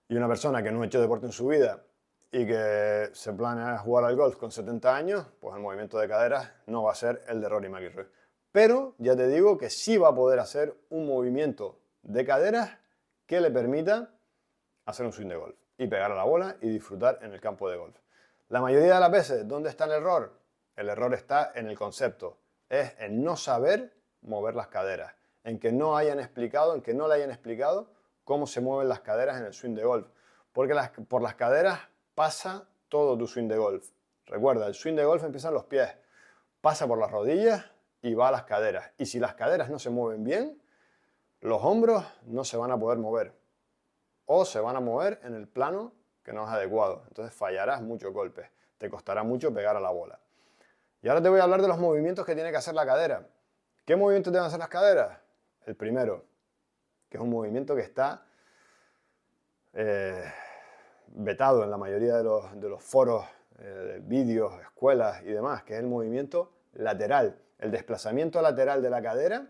Y una persona que no ha hecho deporte en su vida y que se planea jugar al golf con 70 años, pues el movimiento de caderas no va a ser el de Rory McIlroy. Pero ya te digo que sí va a poder hacer un movimiento de caderas que le permita hacer un swing de golf y pegar a la bola y disfrutar en el campo de golf. La mayoría de las veces, ¿dónde está el error? El error está en el concepto, es en no saber mover las caderas, en que no le hayan explicado cómo se mueven las caderas en el swing de golf. Porque por las caderas pasa todo tu swing de golf. Recuerda, el swing de golf empieza en los pies, pasa por las rodillas y va a las caderas. Y si las caderas no se mueven bien, los hombros no se van a poder mover. O se van a mover en el plano que no es adecuado. Entonces fallarás muchos golpes. Te costará mucho pegar a la bola. Y ahora te voy a hablar de los movimientos que tiene que hacer la cadera. ¿Qué movimientos deben hacer las caderas? El primero, que es un movimiento que está vetado en la mayoría de los foros, vídeos, escuelas y demás, que es el movimiento lateral. El desplazamiento lateral de la cadera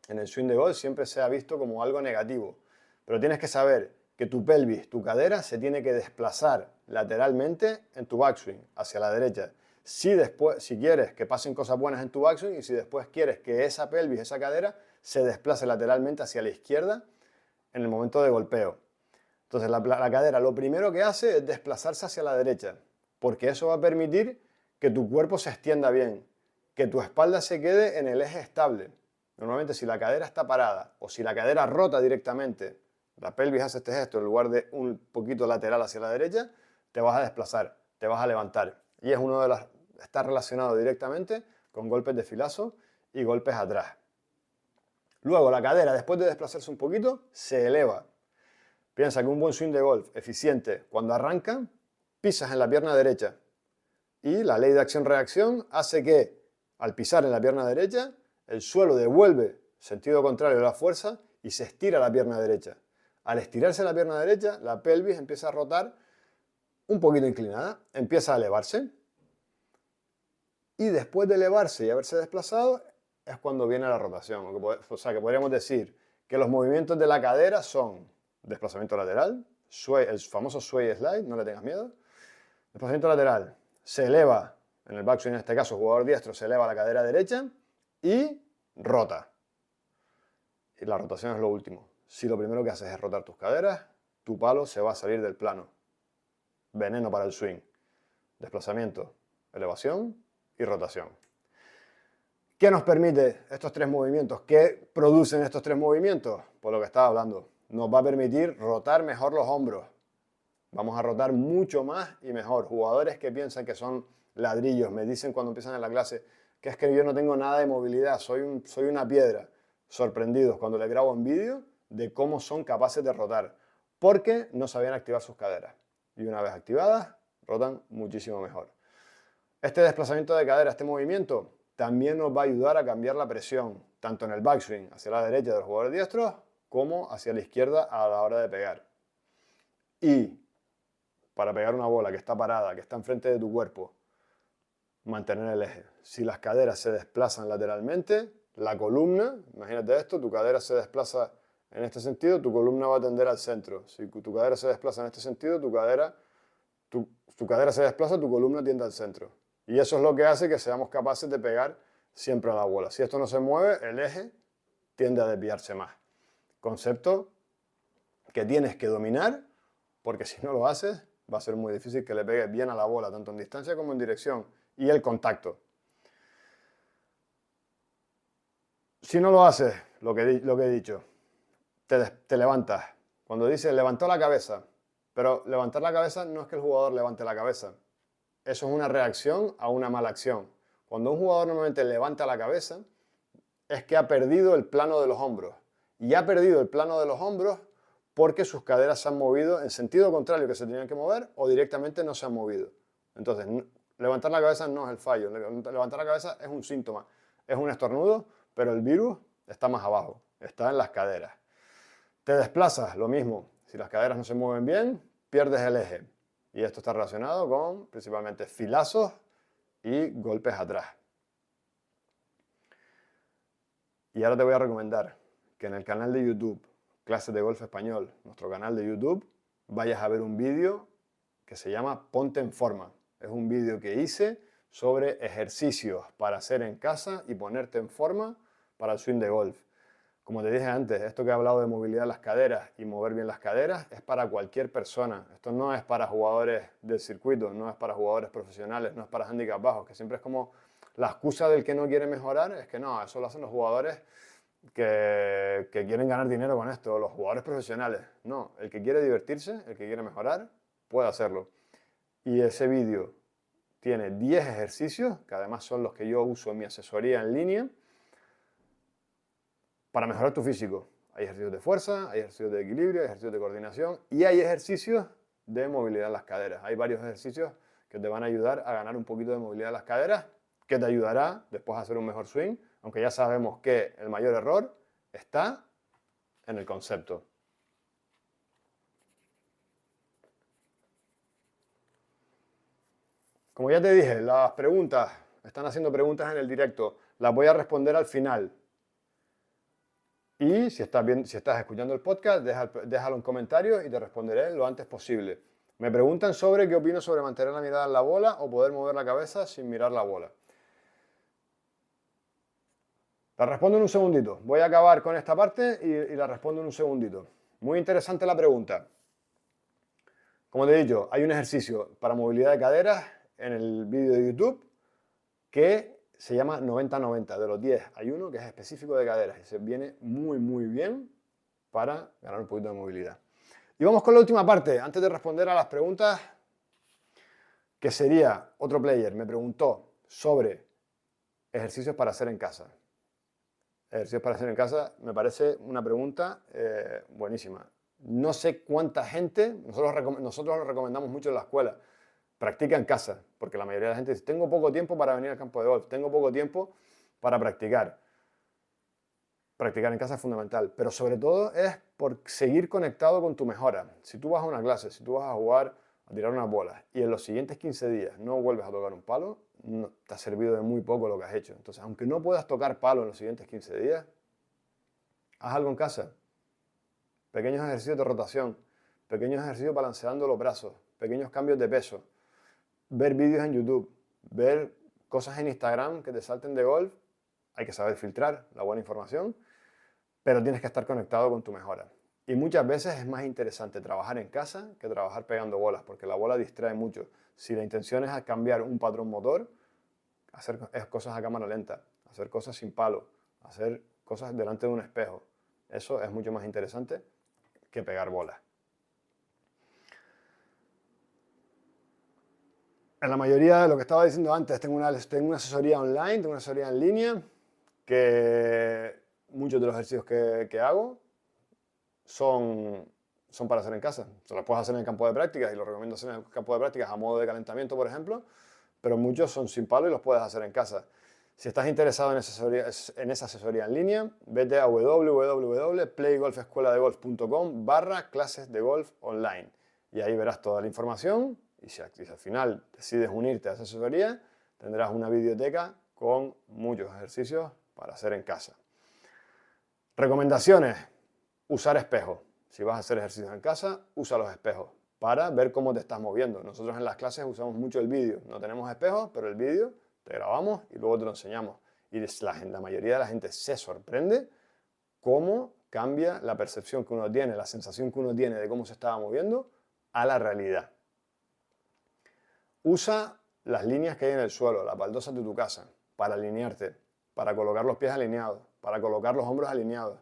en el swing de golf siempre se ha visto como algo negativo. Pero tienes que saber que tu pelvis, tu cadera, se tiene que desplazar lateralmente en tu backswing, hacia la derecha. Si quieres que pasen cosas buenas en tu backswing y si después quieres que esa pelvis, esa cadera, se desplace lateralmente hacia la izquierda en el momento de golpeo. Entonces la cadera lo primero que hace es desplazarse hacia la derecha, porque eso va a permitir que tu cuerpo se extienda bien, que tu espalda se quede en el eje estable. Normalmente si la cadera está parada o si la cadera rota directamente, la pelvis hace este gesto en lugar de un poquito lateral hacia la derecha, te vas a desplazar, te vas a levantar. Y está relacionado directamente con golpes de filazo y golpes atrás. Luego la cadera, después de desplazarse un poquito, se eleva. Piensa que un buen swing de golf eficiente, cuando arranca, pisas en la pierna derecha. Y la ley de acción-reacción hace que, al pisar en la pierna derecha, el suelo devuelve sentido contrario de la fuerza, y se estira la pierna derecha. Al estirarse la pierna derecha, la pelvis empieza a rotar un poquito inclinada, empieza a elevarse. Y después de elevarse y haberse desplazado, es cuando viene la rotación. O sea, que podríamos decir que los movimientos de la cadera son desplazamiento lateral, el famoso sway slide, no le tengas miedo. Desplazamiento lateral, se eleva, en el backswing en este caso, jugador diestro, se eleva la cadera derecha y rota. Y la rotación es lo último. Si lo primero que haces es rotar tus caderas, tu palo se va a salir del plano. Veneno para el swing. Desplazamiento, elevación y rotación. ¿Qué nos permite estos tres movimientos? ¿Qué producen estos tres movimientos? Por lo que estaba hablando. Nos va a permitir rotar mejor los hombros. Vamos a rotar mucho más y mejor. Jugadores que piensan que son ladrillos, me dicen cuando empiezan en la clase que es que yo no tengo nada de movilidad, soy una piedra. Sorprendidos cuando les grabo en vídeo de cómo son capaces de rotar, porque no sabían activar sus caderas. Y una vez activadas, rotan muchísimo mejor. Este desplazamiento de cadera, este movimiento, también nos va a ayudar a cambiar la presión, tanto en el backswing hacia la derecha de los jugadores diestros, como hacia la izquierda a la hora de pegar. Y para pegar una bola que está parada, que está enfrente de tu cuerpo, mantener el eje. Si las caderas se desplazan lateralmente, la columna, imagínate esto, tu cadera se desplaza en este sentido, tu columna va a tender al centro. Si tu cadera se desplaza en este sentido, tu cadera se desplaza, tu columna tiende al centro. Y eso es lo que hace que seamos capaces de pegar siempre a la bola. Si esto no se mueve, el eje tiende a desviarse más. Concepto que tienes que dominar, porque si no lo haces, va a ser muy difícil que le pegues bien a la bola, tanto en distancia como en dirección. Y el contacto. Si no lo haces, lo que he dicho, te levantas. Cuando dice levantó la cabeza, pero levantar la cabeza no es que el jugador levante la cabeza. Eso es una reacción a una mala acción. Cuando un jugador normalmente levanta la cabeza, es que ha perdido el plano de los hombros. Y ha perdido el plano de los hombros porque sus caderas se han movido en sentido contrario que se tenían que mover o directamente no se han movido. Entonces, levantar la cabeza no es el fallo. Levantar la cabeza es un síntoma. Es un estornudo, pero el virus está más abajo. Está en las caderas. Te desplazas, lo mismo. Si las caderas no se mueven bien, pierdes el eje. Y esto está relacionado con principalmente filazos y golpes atrás. Y ahora te voy a recomendar que en el canal de YouTube, Clases de Golf Español, nuestro canal de YouTube, vayas a ver un vídeo que se llama Ponte en Forma. Es un vídeo que hice sobre ejercicios para hacer en casa y ponerte en forma para el swing de golf. Como te dije antes, esto que he hablado de movilidad de las caderas y mover bien las caderas es para cualquier persona. Esto no es para jugadores del circuito, no es para jugadores profesionales, no es para handicap bajos, que siempre es como la excusa del que no quiere mejorar, es que no, eso lo hacen los jugadores que quieren ganar dinero con esto, los jugadores profesionales. No, el que quiere divertirse, el que quiere mejorar, puede hacerlo. Y ese vídeo tiene 10 ejercicios, que además son los que yo uso en mi asesoría en línea, para mejorar tu físico. Hay ejercicios de fuerza, hay ejercicios de equilibrio, hay ejercicios de coordinación y hay ejercicios de movilidad en las caderas. Hay varios ejercicios que te van a ayudar a ganar un poquito de movilidad en las caderas, que te ayudará después a hacer un mejor swing, aunque ya sabemos que el mayor error está en el concepto. Como ya te dije, las preguntas, están haciendo preguntas en el directo, las voy a responder al final. Y si estás escuchando el podcast, déjalo en comentarios y te responderé lo antes posible. Me preguntan sobre qué opino sobre mantener la mirada en la bola o poder mover la cabeza sin mirar la bola. La respondo en un segundito. Voy a acabar con esta parte y la respondo en un segundito. Muy interesante la pregunta. Como te he dicho, hay un ejercicio para movilidad de caderas en el vídeo de YouTube que se llama 90-90. De los 10 hay uno que es específico de caderas y se viene muy muy bien para ganar un poquito de movilidad. Y vamos con la última parte, antes de responder a las preguntas, que sería, otro player me preguntó sobre ejercicios para hacer en casa. Ejercicios para hacer en casa me parece una pregunta buenísima. No sé cuánta gente, nosotros lo recomendamos mucho en la escuela, practica en casa, porque la mayoría de la gente dice, tengo poco tiempo para venir al campo de golf, tengo poco tiempo para practicar. practicar en casa es fundamental, pero sobre todo es por seguir conectado con tu mejora. Si tú vas a una clase, si tú vas a jugar, a tirar unas bolas y en los siguientes 15 días no vuelves a tocar un palo, no, te ha servido de muy poco lo que has hecho. Entonces, aunque no puedas tocar palo en los siguientes 15 días, haz algo en casa. Pequeños ejercicios de rotación, pequeños ejercicios balanceando los brazos, pequeños cambios de peso, ver vídeos en YouTube, ver cosas en Instagram que te salten de golf. Hay que saber filtrar la buena información, pero tienes que estar conectado con tu mejora. Y muchas veces es más interesante trabajar en casa que trabajar pegando bolas, porque la bola distrae mucho. Si la intención es cambiar un patrón motor, hacer cosas a cámara lenta, hacer cosas sin palo, hacer cosas delante de un espejo, eso es mucho más interesante que pegar bolas. En la mayoría de lo que estaba diciendo antes, tengo una asesoría online, tengo una asesoría en línea, que muchos de los ejercicios que hago son para hacer en casa. Se los puedes hacer en el campo de prácticas y los recomiendo hacer en el campo de prácticas a modo de calentamiento, por ejemplo, pero muchos son sin palo y los puedes hacer en casa. Si estás interesado en esa asesoría en línea, vete a www.playgolfescueladegolf.com/clases de golf online y ahí verás toda la información y si al final decides unirte a esa asesoría, tendrás una biblioteca con muchos ejercicios para hacer en casa. Recomendaciones: usar espejos. Si vas a hacer ejercicios en casa, usa los espejos para ver cómo te estás moviendo. Nosotros en las clases usamos mucho el vídeo. No tenemos espejos, pero el vídeo te grabamos y luego te lo enseñamos. Y la mayoría de la gente se sorprende cómo cambia la percepción que uno tiene, la sensación que uno tiene de cómo se estaba moviendo a la realidad. Usa las líneas que hay en el suelo, las baldosas de tu casa, para alinearte, para colocar los pies alineados, para colocar los hombros alineados,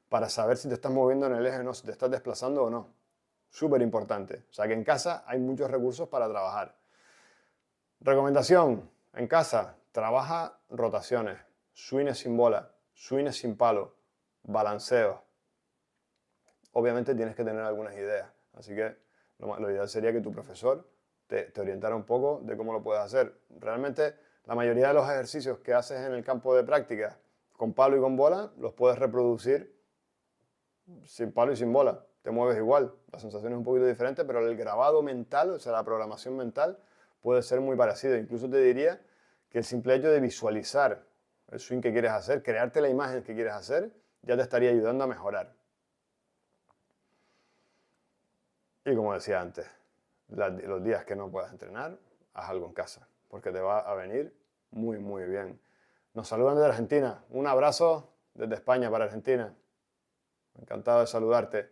para saber si te estás moviendo en el eje o no, si te estás desplazando o no. Súper importante. O sea que en casa hay muchos recursos para trabajar. Recomendación: en casa, trabaja rotaciones, swings sin bola, swings sin palo, balanceos. Obviamente tienes que tener algunas ideas, así que lo ideal sería que tu profesor te orientara un poco de cómo lo puedes hacer. Realmente la mayoría de los ejercicios que haces en el campo de práctica con palo y con bola los puedes reproducir sin palo y sin bola. Te mueves igual, la sensación es un poquito diferente, pero el grabado mental, o sea, la programación mental puede ser muy parecido. Incluso te diría que el simple hecho de visualizar el swing que quieres hacer, crearte la imagen que quieres hacer, ya te estaría ayudando a mejorar. Y como decía antes, los días que no puedas entrenar, haz algo en casa, porque te va a venir muy, muy bien. Nos saludan desde Argentina. Un abrazo desde España para Argentina. Encantado de saludarte.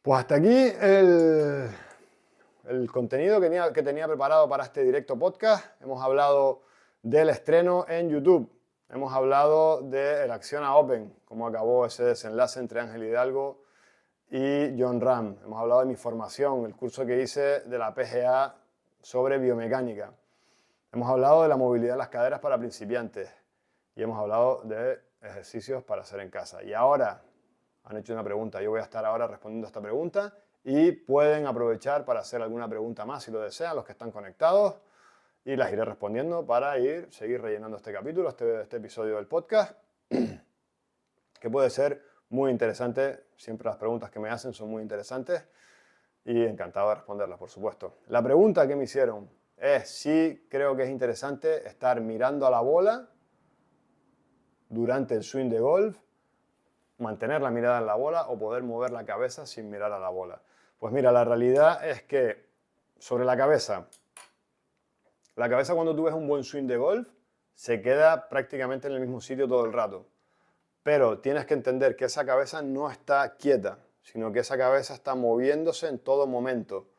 Pues hasta aquí el contenido que tenía preparado para este directo podcast. Hemos hablado del estreno en YouTube. Hemos hablado del Acciona Open, cómo acabó ese desenlace entre Ángel Hidalgo y Jon Rahm. Hemos hablado de mi formación, el curso que hice de la PGA sobre biomecánica. Hemos hablado de la movilidad de las caderas para principiantes y hemos hablado de ejercicios para hacer en casa. Y ahora han hecho una pregunta. Yo voy a estar ahora respondiendo a esta pregunta y pueden aprovechar para hacer alguna pregunta más si lo desean, los que están conectados, y las iré respondiendo para seguir rellenando este capítulo, este episodio del podcast, que puede ser muy interesante. Siempre las preguntas que me hacen son muy interesantes y encantado de responderlas, por supuesto. La pregunta que me hicieron es si creo que es interesante estar mirando a la bola durante el swing de golf, mantener la mirada en la bola o poder mover la cabeza sin mirar a la bola. Pues mira, la realidad es que sobre la cabeza cuando tú ves un buen swing de golf se queda prácticamente en el mismo sitio todo el rato. Pero tienes que entender que esa cabeza no está quieta, sino que esa cabeza está moviéndose en todo momento.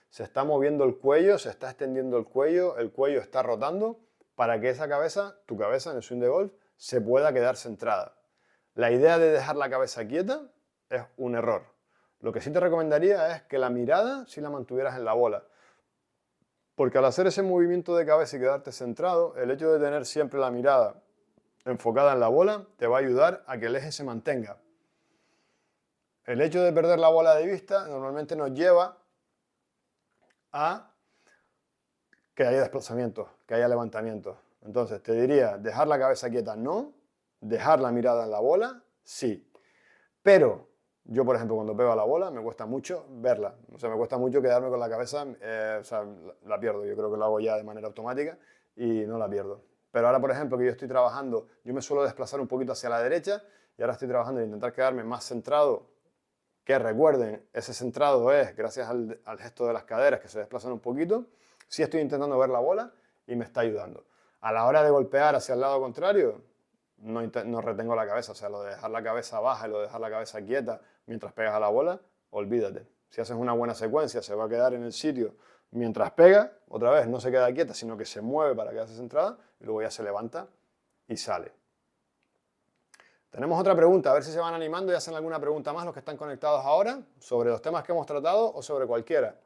Se está moviendo el cuello, se está extendiendo el cuello está rotando para que esa cabeza, tu cabeza en el swing de golf, se pueda quedar centrada. La idea de dejar la cabeza quieta es un error. Lo que sí te recomendaría es que la mirada sí la mantuvieras en la bola. Porque al hacer ese movimiento de cabeza y quedarte centrado, el hecho de tener siempre la mirada enfocada en la bola te va a ayudar a que el eje se mantenga. El hecho de perder la bola de vista normalmente nos lleva a que haya desplazamientos, que haya levantamientos. Entonces te diría, dejar la cabeza quieta no, dejar la mirada en la bola, sí. Pero yo, por ejemplo, cuando pego a la bola, me cuesta mucho verla. O sea, me cuesta mucho quedarme con la cabeza, o sea, la pierdo. Yo creo que lo hago ya de manera automática y no la pierdo. Pero ahora, por ejemplo, que yo estoy trabajando, yo me suelo desplazar un poquito hacia la derecha y ahora estoy trabajando en intentar quedarme más centrado. Que recuerden, ese centrado es gracias al gesto de las caderas que se desplazan un poquito. Sí estoy intentando ver la bola y me está ayudando. A la hora de golpear hacia el lado contrario, no retengo la cabeza. O sea, lo de dejar la cabeza baja y lo de dejar la cabeza quieta mientras pegas a la bola, olvídate. Si haces una buena secuencia, se va a quedar en el sitio mientras pega. Otra vez, no se queda quieta, sino que se mueve para quedarse centrada y luego ya se levanta y sale. Tenemos otra pregunta, a ver si se van animando y hacen alguna pregunta más los que están conectados ahora sobre los temas que hemos tratado o sobre cualquiera.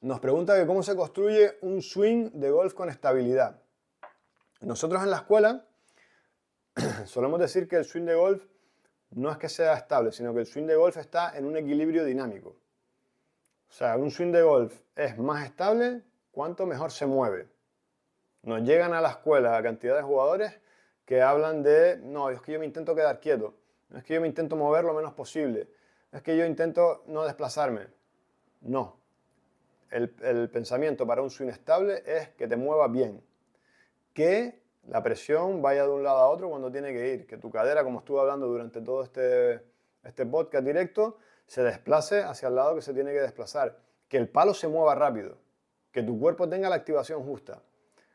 Nos pregunta que cómo se construye un swing de golf con estabilidad. Nosotros en la escuela solemos decir que el swing de golf no es que sea estable, sino que el swing de golf está en un equilibrio dinámico. O sea, un swing de golf es más estable cuanto mejor se mueve. Nos llegan a la escuela cantidad de jugadores que hablan de, no, es que yo me intento quedar quieto, es que yo me intento mover lo menos posible, es que yo intento no desplazarme. No. El pensamiento para un swing estable es que te muevas bien, que la presión vaya de un lado a otro cuando tiene que ir, que tu cadera, como estuve hablando durante todo este podcast directo, se desplace hacia el lado que se tiene que desplazar, que el palo se mueva rápido, que tu cuerpo tenga la activación justa,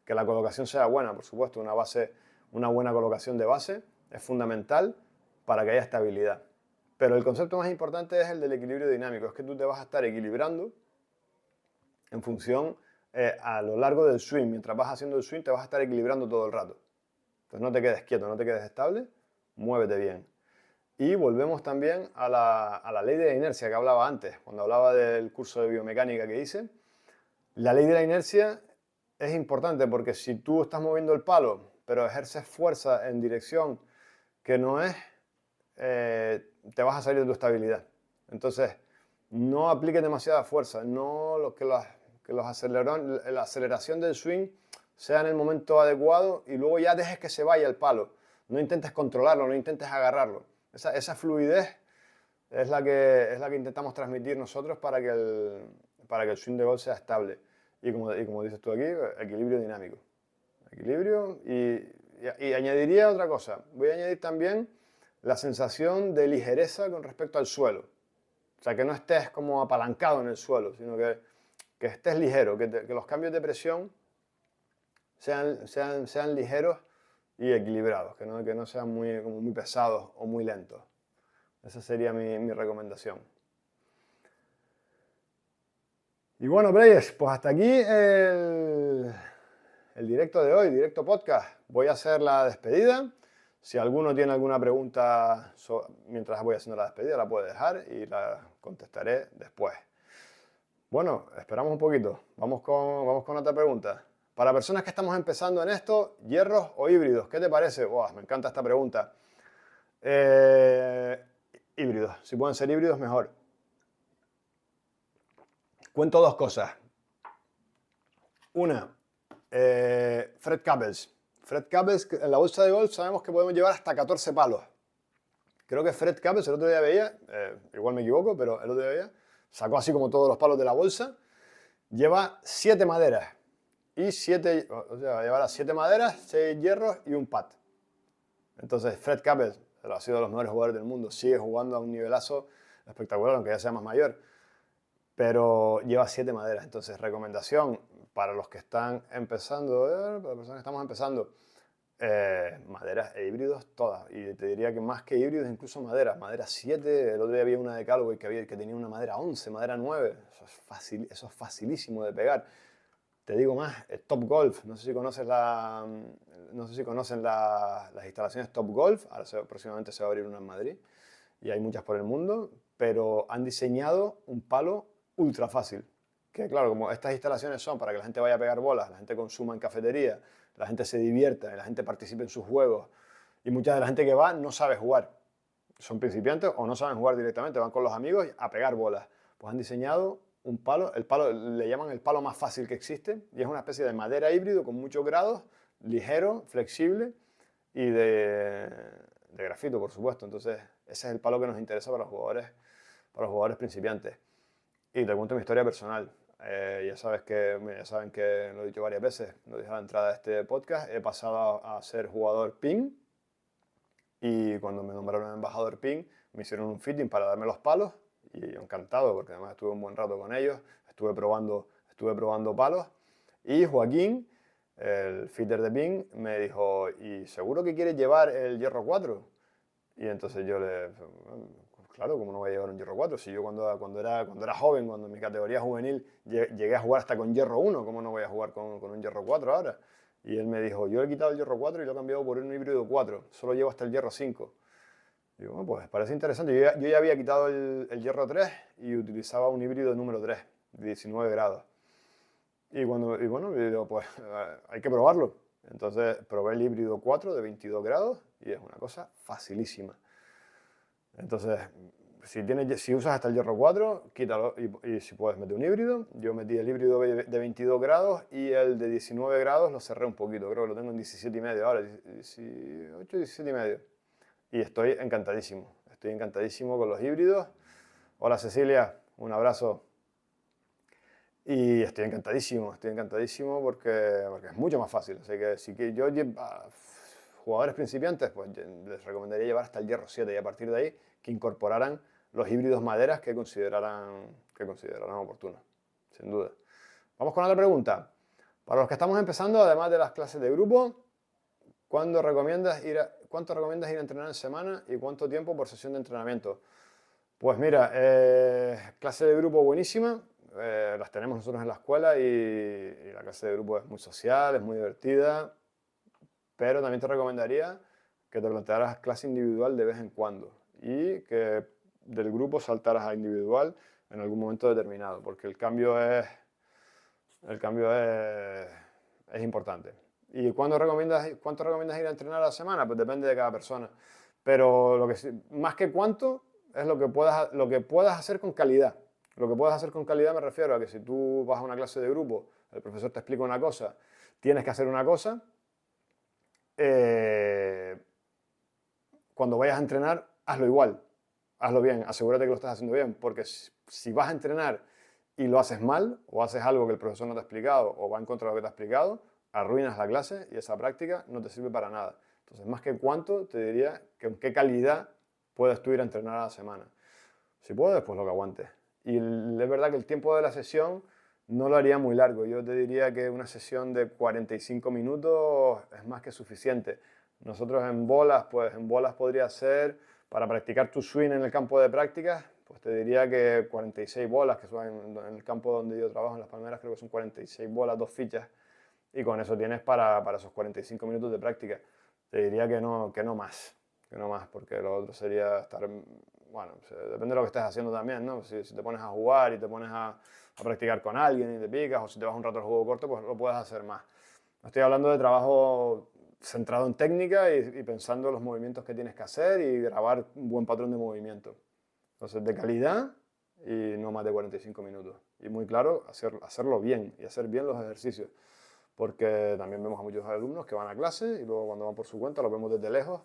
que la colocación sea buena, por supuesto, una buena colocación de base es fundamental para que haya estabilidad. Pero el concepto más importante es el del equilibrio dinámico, es que tú te vas a estar equilibrando en función, a lo largo del swing. Mientras vas haciendo el swing te vas a estar equilibrando todo el rato. Entonces no te quedes quieto, no te quedes estable, muévete bien. Y volvemos también a la ley de la inercia que hablaba antes, cuando hablaba del curso de biomecánica que hice. La ley de la inercia es importante porque si tú estás moviendo el palo, pero ejerces fuerza en dirección que no es, te vas a salir de tu estabilidad. Entonces, no apliques demasiada fuerza, no que la aceleración del swing sea en el momento adecuado y luego ya dejes que se vaya el palo. No intentes controlarlo, no intentes agarrarlo. Esa fluidez es la que intentamos transmitir nosotros para que el swing de golf sea estable. Y como dices tú aquí, equilibrio dinámico. Equilibrio y añadiría otra cosa. Voy a añadir también la sensación de ligereza con respecto al suelo. O sea, que no estés como apalancado en el suelo, sino que estés ligero, que los cambios de presión sean ligeros y equilibrados, que no sean muy pesados o muy lentos. Esa sería mi recomendación. Y bueno, players, pues hasta aquí el directo de hoy, directo podcast. Voy a hacer la despedida. Si alguno tiene alguna pregunta mientras voy haciendo la despedida, la puede dejar y la contestaré después. Bueno, esperamos un poquito. Vamos con otra pregunta. Para personas que estamos empezando en esto, ¿hierros o híbridos? ¿Qué te parece? Wow, me encanta esta pregunta. Híbridos. Si pueden ser híbridos, mejor. Cuento dos cosas. Una, Fred Couples. Fred Couples, en la bolsa de golf sabemos que podemos llevar hasta 14 palos. Creo que Fred Couples, el otro día veía, igual me equivoco, pero el otro día veía, sacó así como todos los palos de la bolsa, lleva 7 maderas. Y o sea, llevará 7 maderas, 6 hierros y un pad. Entonces Fred Couples ha sido de los mejores jugadores del mundo, sigue jugando a un nivelazo espectacular, aunque ya sea más mayor. Pero lleva 7 maderas. Entonces, recomendación para los que están empezando, para las personas que estamos empezando, maderas e híbridos todas. Y te diría que más que híbridos, incluso maderas. Madera 7, el otro día había una de Callaway que tenía una madera 11, madera 9. Eso es facilísimo de pegar. Te digo más, Top Golf. No sé si conocen las instalaciones Top Golf. Ahora próximamente se va a abrir una en Madrid. Y hay muchas por el mundo. Pero han diseñado un palo ultra fácil. Que claro, como estas instalaciones son para que la gente vaya a pegar bolas, la gente consuma en cafetería, la gente se divierta, la gente participe en sus juegos. Y mucha de la gente que va no sabe jugar. Son principiantes o no saben jugar directamente, van con los amigos a pegar bolas. Pues han diseñado un palo, le llaman el palo más fácil que existe, y es una especie de madera híbrido con muchos grados, ligero, flexible y de grafito, por supuesto. Entonces, ese es el palo que nos interesa para los jugadores principiantes. Y te cuento mi historia personal. Ya saben que lo he dicho varias veces, lo dije a la entrada de este podcast, he pasado a ser jugador PIN y cuando me nombraron embajador PIN me hicieron un fitting para darme los palos y yo encantado porque además estuve un buen rato con ellos, estuve probando palos y Joaquín, el fitter de PIN, me dijo, ¿y seguro que quieres llevar el hierro 4? Y entonces yo claro, ¿cómo no voy a llevar un hierro 4? Si yo cuando era joven, cuando en mi categoría juvenil llegué a jugar hasta con hierro 1, ¿cómo no voy a jugar con un hierro 4 ahora? Y él me dijo, yo he quitado el hierro 4 y lo he cambiado por un híbrido 4, solo llevo hasta el hierro 5. Y digo, bueno, pues parece interesante. Yo ya había quitado el hierro 3 y utilizaba un híbrido número 3, de 19 grados. Y bueno, digo, pues hay que probarlo. Entonces probé el híbrido 4 de 22 grados y es una cosa facilísima. Entonces, si usas hasta el hierro 4, quítalo y si puedes meter un híbrido. Yo metí el híbrido de 22 grados y el de 19 grados lo cerré un poquito. Creo que lo tengo en 17,5 ahora, 18, 17,5. Y estoy encantadísimo con los híbridos. Hola Cecilia, un abrazo. Y estoy encantadísimo porque es mucho más fácil. Así que si que yo a jugadores principiantes, pues les recomendaría llevar hasta el hierro 7 y a partir de ahí que incorporaran los híbridos maderas que consideraran oportunos, sin duda. Vamos con otra pregunta. Para los que estamos empezando, además de las clases de grupo, ¿cuánto recomiendas ir a entrenar en semana y cuánto tiempo por sesión de entrenamiento? Pues mira, clase de grupo buenísima. Las tenemos nosotros en la escuela y la clase de grupo es muy social, es muy divertida, pero también te recomendaría que te plantearas clase individual de vez en cuando y que del grupo saltaras a individual en algún momento determinado, porque el cambio es importante. ¿Y cuánto recomiendas ir a entrenar a la semana? Pues depende de cada persona, pero más que cuánto es lo que puedas hacer con calidad. Lo que puedes hacer con calidad me refiero a que si tú vas a una clase de grupo, el profesor te explica una cosa, tienes que hacer una cosa, cuando vayas a entrenar, hazlo igual, hazlo bien, asegúrate que lo estás haciendo bien, porque si vas a entrenar y lo haces mal, o haces algo que el profesor no te ha explicado, o va en contra de lo que te ha explicado, arruinas la clase y esa práctica no te sirve para nada. Entonces, más que cuánto, te diría que con qué calidad puedes tú ir a entrenar a la semana. Si puedes, pues lo que aguantes. Y es verdad que el tiempo de la sesión no lo haría muy largo. Yo te diría que una sesión de 45 minutos es más que suficiente. Nosotros en bolas podría ser, para practicar tu swing en el campo de prácticas, pues te diría que 46 bolas, que son en el campo donde yo trabajo, en Las Palmeras, creo que son 46 bolas, 2 fichas, y con eso tienes para esos 45 minutos de práctica. Te diría que no más, porque lo otro sería estar... Bueno, depende de lo que estés haciendo también, ¿no? Si te pones a jugar y te pones a practicar con alguien y te picas, o si te vas un rato al juego corto, pues lo puedes hacer más. Estoy hablando de trabajo centrado en técnica y pensando en los movimientos que tienes que hacer y grabar un buen patrón de movimiento. Entonces, de calidad y no más de 45 minutos. Y muy claro, hacerlo bien y hacer bien los ejercicios. Porque también vemos a muchos alumnos que van a clase y luego cuando van por su cuenta los vemos desde lejos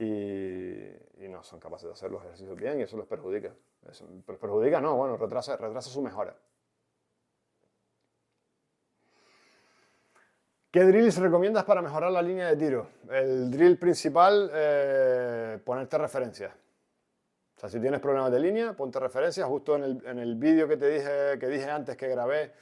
y no son capaces de hacer los ejercicios bien y eso les perjudica. Retrasa su mejora. ¿Qué drills recomiendas para mejorar la línea de tiro? El drill principal, ponerte referencias. O sea, si tienes problemas de línea, ponte referencias. Justo en el vídeo que dije antes que grabé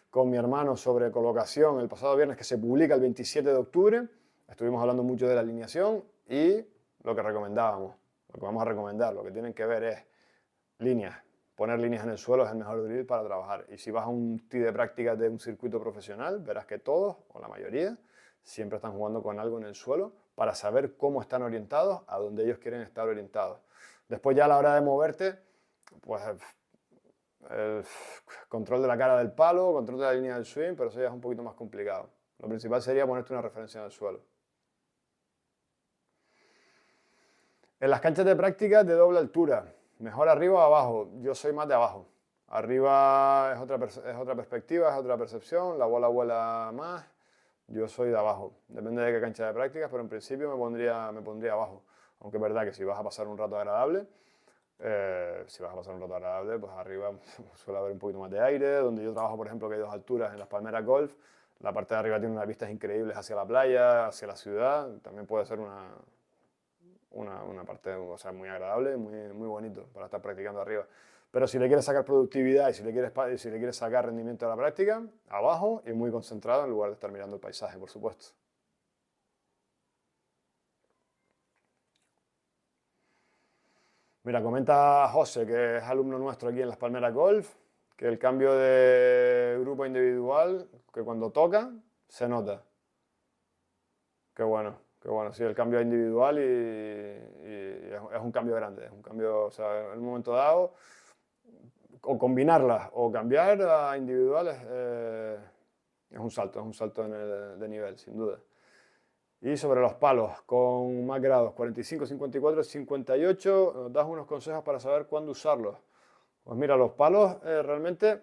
con mi hermano sobre colocación el pasado viernes, que se publica el 27 de octubre, estuvimos hablando mucho de la alineación y lo que recomendábamos, lo que vamos a recomendar, lo que tienen que ver es líneas. Poner líneas en el suelo es el mejor drill para trabajar. Y si vas a un tee de prácticas de un circuito profesional, verás que todos, o la mayoría, siempre están jugando con algo en el suelo para saber cómo están orientados, a dónde ellos quieren estar orientados. Después ya a la hora de moverte, pues el control de la cara del palo, control de la línea del swing, pero eso ya es un poquito más complicado. Lo principal sería ponerte una referencia en el suelo. En las canchas de práctica de doble altura, ¿mejor arriba o abajo? Yo soy más de abajo. Arriba es otra perspectiva, es otra percepción, la bola vuela más. Yo soy de abajo. Depende de qué cancha de prácticas, pero en principio me pondría abajo. Aunque es verdad que si vas a pasar un rato agradable, pues arriba suele haber un poquito más de aire. Donde yo trabajo, por ejemplo, que hay 2 alturas en las Palmeras Golf, la parte de arriba tiene unas vistas increíbles hacia la playa, hacia la ciudad. También puede ser una parte, o sea, muy agradable, muy bonito para estar practicando arriba. Pero si le quieres sacar productividad y si le quieres sacar rendimiento a la práctica, abajo y muy concentrado en lugar de estar mirando el paisaje, por supuesto. Mira, comenta José, que es alumno nuestro aquí en Las Palmeras Golf, que el cambio de grupo a individual, que cuando toca, se nota. Qué bueno, qué bueno. Sí, el cambio a individual y es un cambio grande, es un cambio, o sea, en un momento dado, o combinarlas o cambiar a individuales, es un salto de nivel, sin duda. Y sobre los palos, con más grados, 45, 54, 58, nos das unos consejos para saber cuándo usarlos. Pues mira, los palos realmente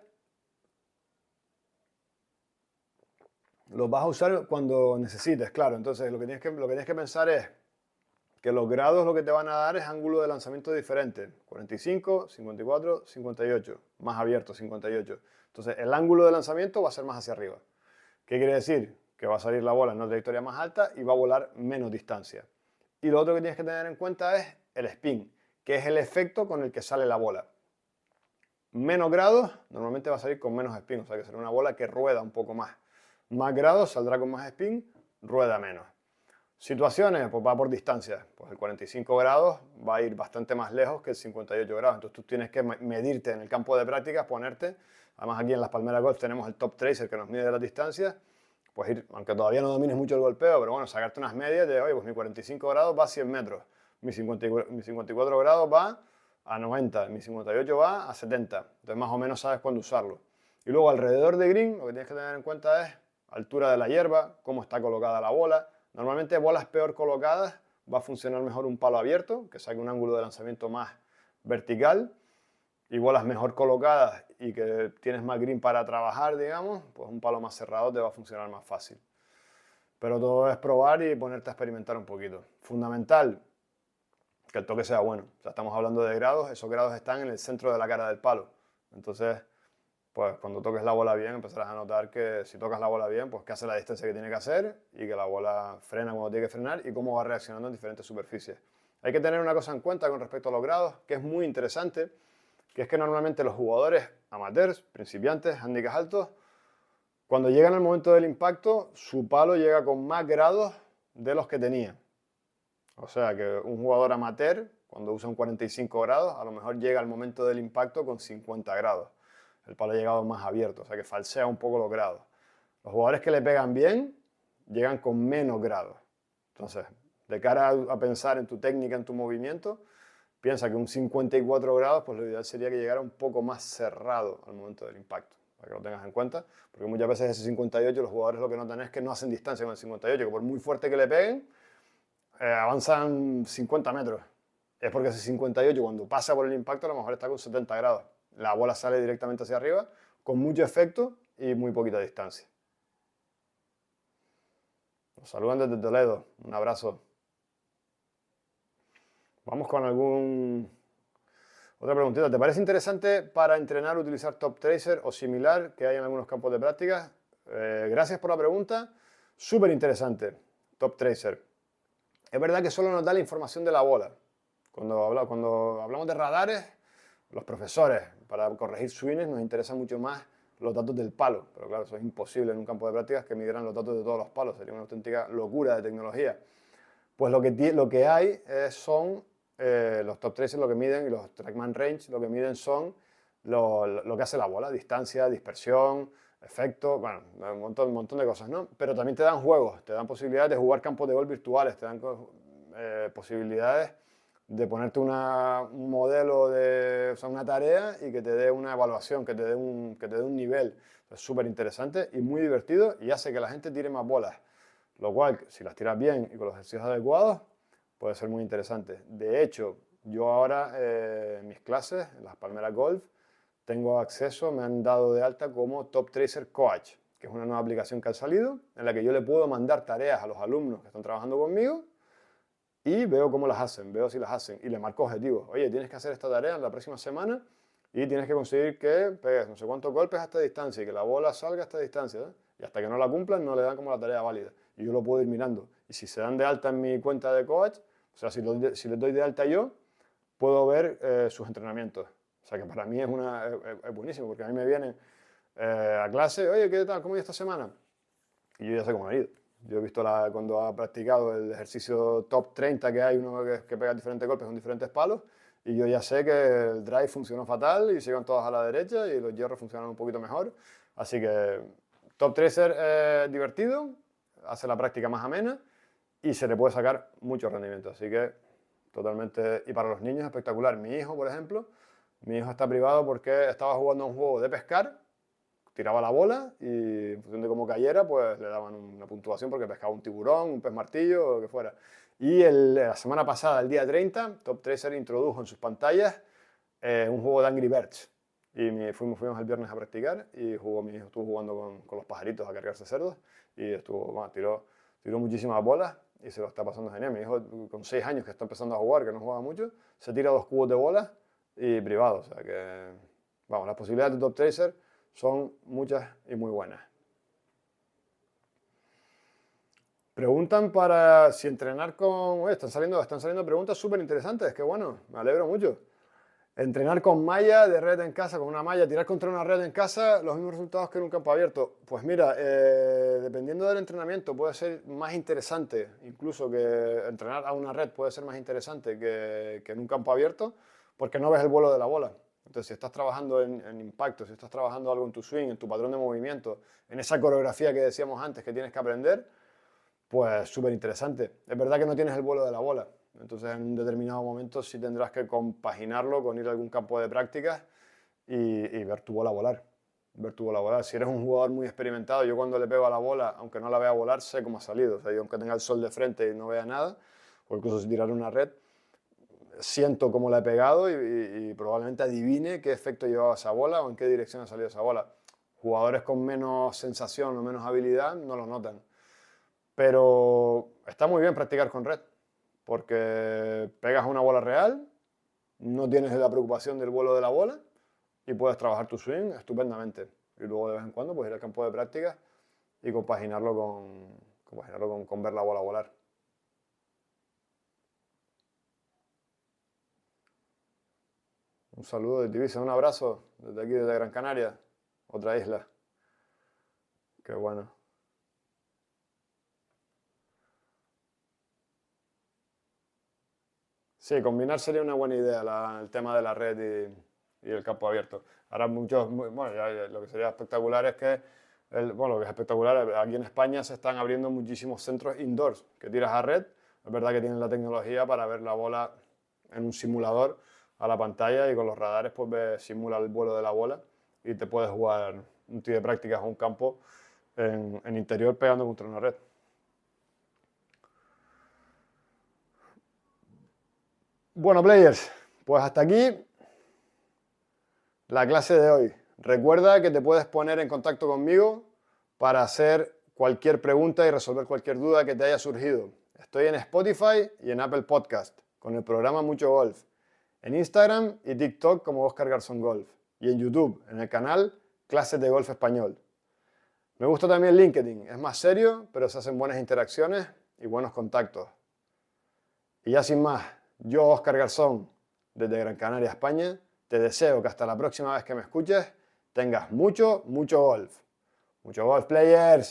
los vas a usar cuando necesites, claro. Entonces lo que tienes que pensar es que los grados lo que te van a dar es ángulo de lanzamiento diferente. 45, 54, 58, más abierto 58. Entonces el ángulo de lanzamiento va a ser más hacia arriba. ¿Qué quiere decir? Que va a salir la bola en una trayectoria más alta y va a volar menos distancia. Y lo otro que tienes que tener en cuenta es el spin, que es el efecto con el que sale la bola. Menos grados, normalmente va a salir con menos spin, o sea que será una bola que rueda un poco más. Más grados, saldrá con más spin, rueda menos. Situaciones, pues va por distancia. Pues el 45 grados va a ir bastante más lejos que el 58 grados. Entonces tú tienes que medirte en el campo de prácticas, ponerte. Además aquí en las Palmeras Golf tenemos el Top Tracer que nos mide las distancias. Pues ir, aunque todavía no domines mucho el golpeo, pero bueno, sacarte unas medias de, oye, pues mi 45 grados va a 100 metros. Mi 54 grados va a 90. Mi 58 va a 70. Entonces más o menos sabes cuándo usarlo. Y luego alrededor de green, lo que tienes que tener en cuenta es altura de la hierba, cómo está colocada la bola. Normalmente bolas peor colocadas va a funcionar mejor un palo abierto, que saque un ángulo de lanzamiento más vertical, y bolas mejor colocadas y que tienes más green para trabajar, digamos, pues un palo más cerrado te va a funcionar más fácil. Pero todo es probar y ponerte a experimentar un poquito. Fundamental, que el toque sea bueno. O sea, estamos hablando de grados, esos grados están en el centro de la cara del palo. Entonces, pues cuando toques la bola bien empezarás a notar que si tocas la bola bien, pues que hace la distancia que tiene que hacer y que la bola frena cuando tiene que frenar y cómo va reaccionando en diferentes superficies. Hay que tener una cosa en cuenta con respecto a los grados, que es muy interesante, que es que normalmente los jugadores amateurs, principiantes, handicaps altos, cuando llegan al momento del impacto, su palo llega con más grados de los que tenía. O sea que un jugador amateur, cuando usa un 45 grados, a lo mejor llega al momento del impacto con 50 grados. El palo ha llegado más abierto, o sea que falsea un poco los grados. Los jugadores que le pegan bien, llegan con menos grados. Entonces, de cara a pensar en tu técnica, en tu movimiento, piensa que un 54 grados, pues lo ideal sería que llegara un poco más cerrado al momento del impacto, para que lo tengas en cuenta, porque muchas veces ese 58 los jugadores lo que notan es que no hacen distancia con el 58, que por muy fuerte que le peguen, avanzan 50 metros. Es porque ese 58 cuando pasa por el impacto a lo mejor está con 70 grados. La bola sale directamente hacia arriba, con mucho efecto y muy poquita distancia. Nos saludan desde Toledo. Un abrazo. Vamos con otra preguntita. ¿Te parece interesante para entrenar utilizar Top Tracer o similar que hay en algunos campos de práctica? Gracias por la pregunta. Súper interesante. Top Tracer. Es verdad que solo nos da la información de la bola. Cuando hablamos de radares, los profesores, para corregir swings, nos interesan mucho más los datos del palo. Pero claro, eso es imposible en un campo de prácticas que midieran los datos de todos los palos. Sería una auténtica locura de tecnología. Pues lo que hay son los Top Tracers lo que miden y los Trackman Range lo que miden son lo que hace la bola, distancia, dispersión, efecto, bueno, un montón de cosas, ¿no? Pero también te dan juegos, te dan posibilidades de jugar campos de golf virtuales, te dan posibilidades de ponerte un modelo, o sea, una tarea y que te dé una evaluación, que te dé un nivel. Es súper interesante y muy divertido y hace que la gente tire más bolas. Lo cual, si las tiras bien y con los ejercicios adecuados, puede ser muy interesante. De hecho, yo ahora en mis clases, en las Palmeras Golf, tengo acceso, me han dado de alta como Top Tracer Coach. que es una nueva aplicación que ha salido, en la que yo le puedo mandar tareas a los alumnos que están trabajando conmigo y veo cómo las hacen, veo si las hacen y le marco objetivos. Oye, tienes que hacer esta tarea en la próxima semana y tienes que conseguir que pegues no sé cuántos golpes a esta distancia y que la bola salga a esta distancia, ¿eh? Y hasta que no la cumplan no le dan como la tarea válida. Y yo lo puedo ir mirando. Y si se dan de alta en mi cuenta de coach, o sea, si les doy de alta yo, puedo ver sus entrenamientos. O sea, que para mí es buenísimo, porque a mí me vienen a clase, oye, ¿qué tal? ¿Cómo ha ido esta semana? Y yo ya sé cómo ha ido. Yo he visto cuando ha practicado el ejercicio top 30 que hay, uno que pega diferentes golpes con diferentes palos, y yo ya sé que el drive funcionó fatal y se iban todos a la derecha y los hierros funcionan un poquito mejor. Así que Top Tracer es divertido, hace la práctica más amena y se le puede sacar mucho rendimiento. Así que totalmente, y para los niños espectacular. Mi hijo, por ejemplo, mi hijo está privado porque estaba jugando a un juego de pescar, tiraba la bola y en función de cómo cayera, pues le daban una puntuación porque pescaba un tiburón, un pez martillo o lo que fuera. Y la semana pasada, el día 30, Top Tracer introdujo en sus pantallas un juego de Angry Birds. Y fuimos el viernes a practicar y mi hijo estuvo jugando con los pajaritos a cargarse cerdos y tiró muchísimas bolas y se lo está pasando genial. Mi hijo con 6 años que está empezando a jugar, que no juega mucho, se tira 2 cubos de bolas y privado. O sea que, vamos, las posibilidades de Top Tracer son muchas y muy buenas. Preguntan para si entrenar con... Oye, están saliendo preguntas súper interesantes, qué bueno, me alegro mucho. Entrenar con malla de red en casa, con una malla, tirar contra una red en casa, los mismos resultados que en un campo abierto. Pues mira, dependiendo del entrenamiento puede ser más interesante, incluso que entrenar a una red puede ser más interesante que en un campo abierto, porque no ves el vuelo de la bola. Entonces, si estás trabajando en impacto, si estás trabajando algo en tu swing, en tu patrón de movimiento, en esa coreografía que decíamos antes que tienes que aprender, pues súper interesante. Es verdad que no tienes el vuelo de la bola. Entonces, en un determinado momento sí tendrás que compaginarlo con ir a algún campo de prácticas y ver tu bola volar. Ver tu bola volar. Si eres un jugador muy experimentado, yo cuando le pego a la bola, aunque no la vea volar, sé cómo ha salido. O sea, yo aunque tenga el sol de frente y no vea nada, o incluso si tirar una red, siento cómo la he pegado y probablemente adivine qué efecto llevaba esa bola o en qué dirección ha salido esa bola. Jugadores con menos sensación o menos habilidad no lo notan. Pero está muy bien practicar con red, porque pegas una bola real, no tienes la preocupación del vuelo de la bola y puedes trabajar tu swing estupendamente. Y luego de vez en cuando pues ir al campo de práctica y compaginarlo con ver la bola volar. Un saludo de Ibiza, un abrazo desde aquí, desde Gran Canaria, otra isla. Qué bueno. Sí, combinar sería una buena idea, el tema de la red y el campo abierto. Ahora bueno, lo que sería espectacular es que, lo que es espectacular, aquí en España se están abriendo muchísimos centros indoors que tiras a red. Es verdad que tienen la tecnología para ver la bola en un simulador a la pantalla y con los radares pues simula el vuelo de la bola y te puedes jugar un tee de prácticas o un campo en interior pegando contra una red. Bueno, players, pues hasta aquí la clase de hoy. Recuerda que te puedes poner en contacto conmigo para hacer cualquier pregunta y resolver cualquier duda que te haya surgido. Estoy en Spotify y en Apple Podcast con el programa Mucho Golf, en Instagram y TikTok como Oscar Garzón Golf y en YouTube en el canal Clases de Golf Español. Me gusta también LinkedIn, es más serio, pero se hacen buenas interacciones y buenos contactos. Y ya sin más, yo, Oscar Garzón, desde Gran Canaria, España, te deseo que hasta la próxima vez que me escuches tengas mucho golf. Mucho golf, players.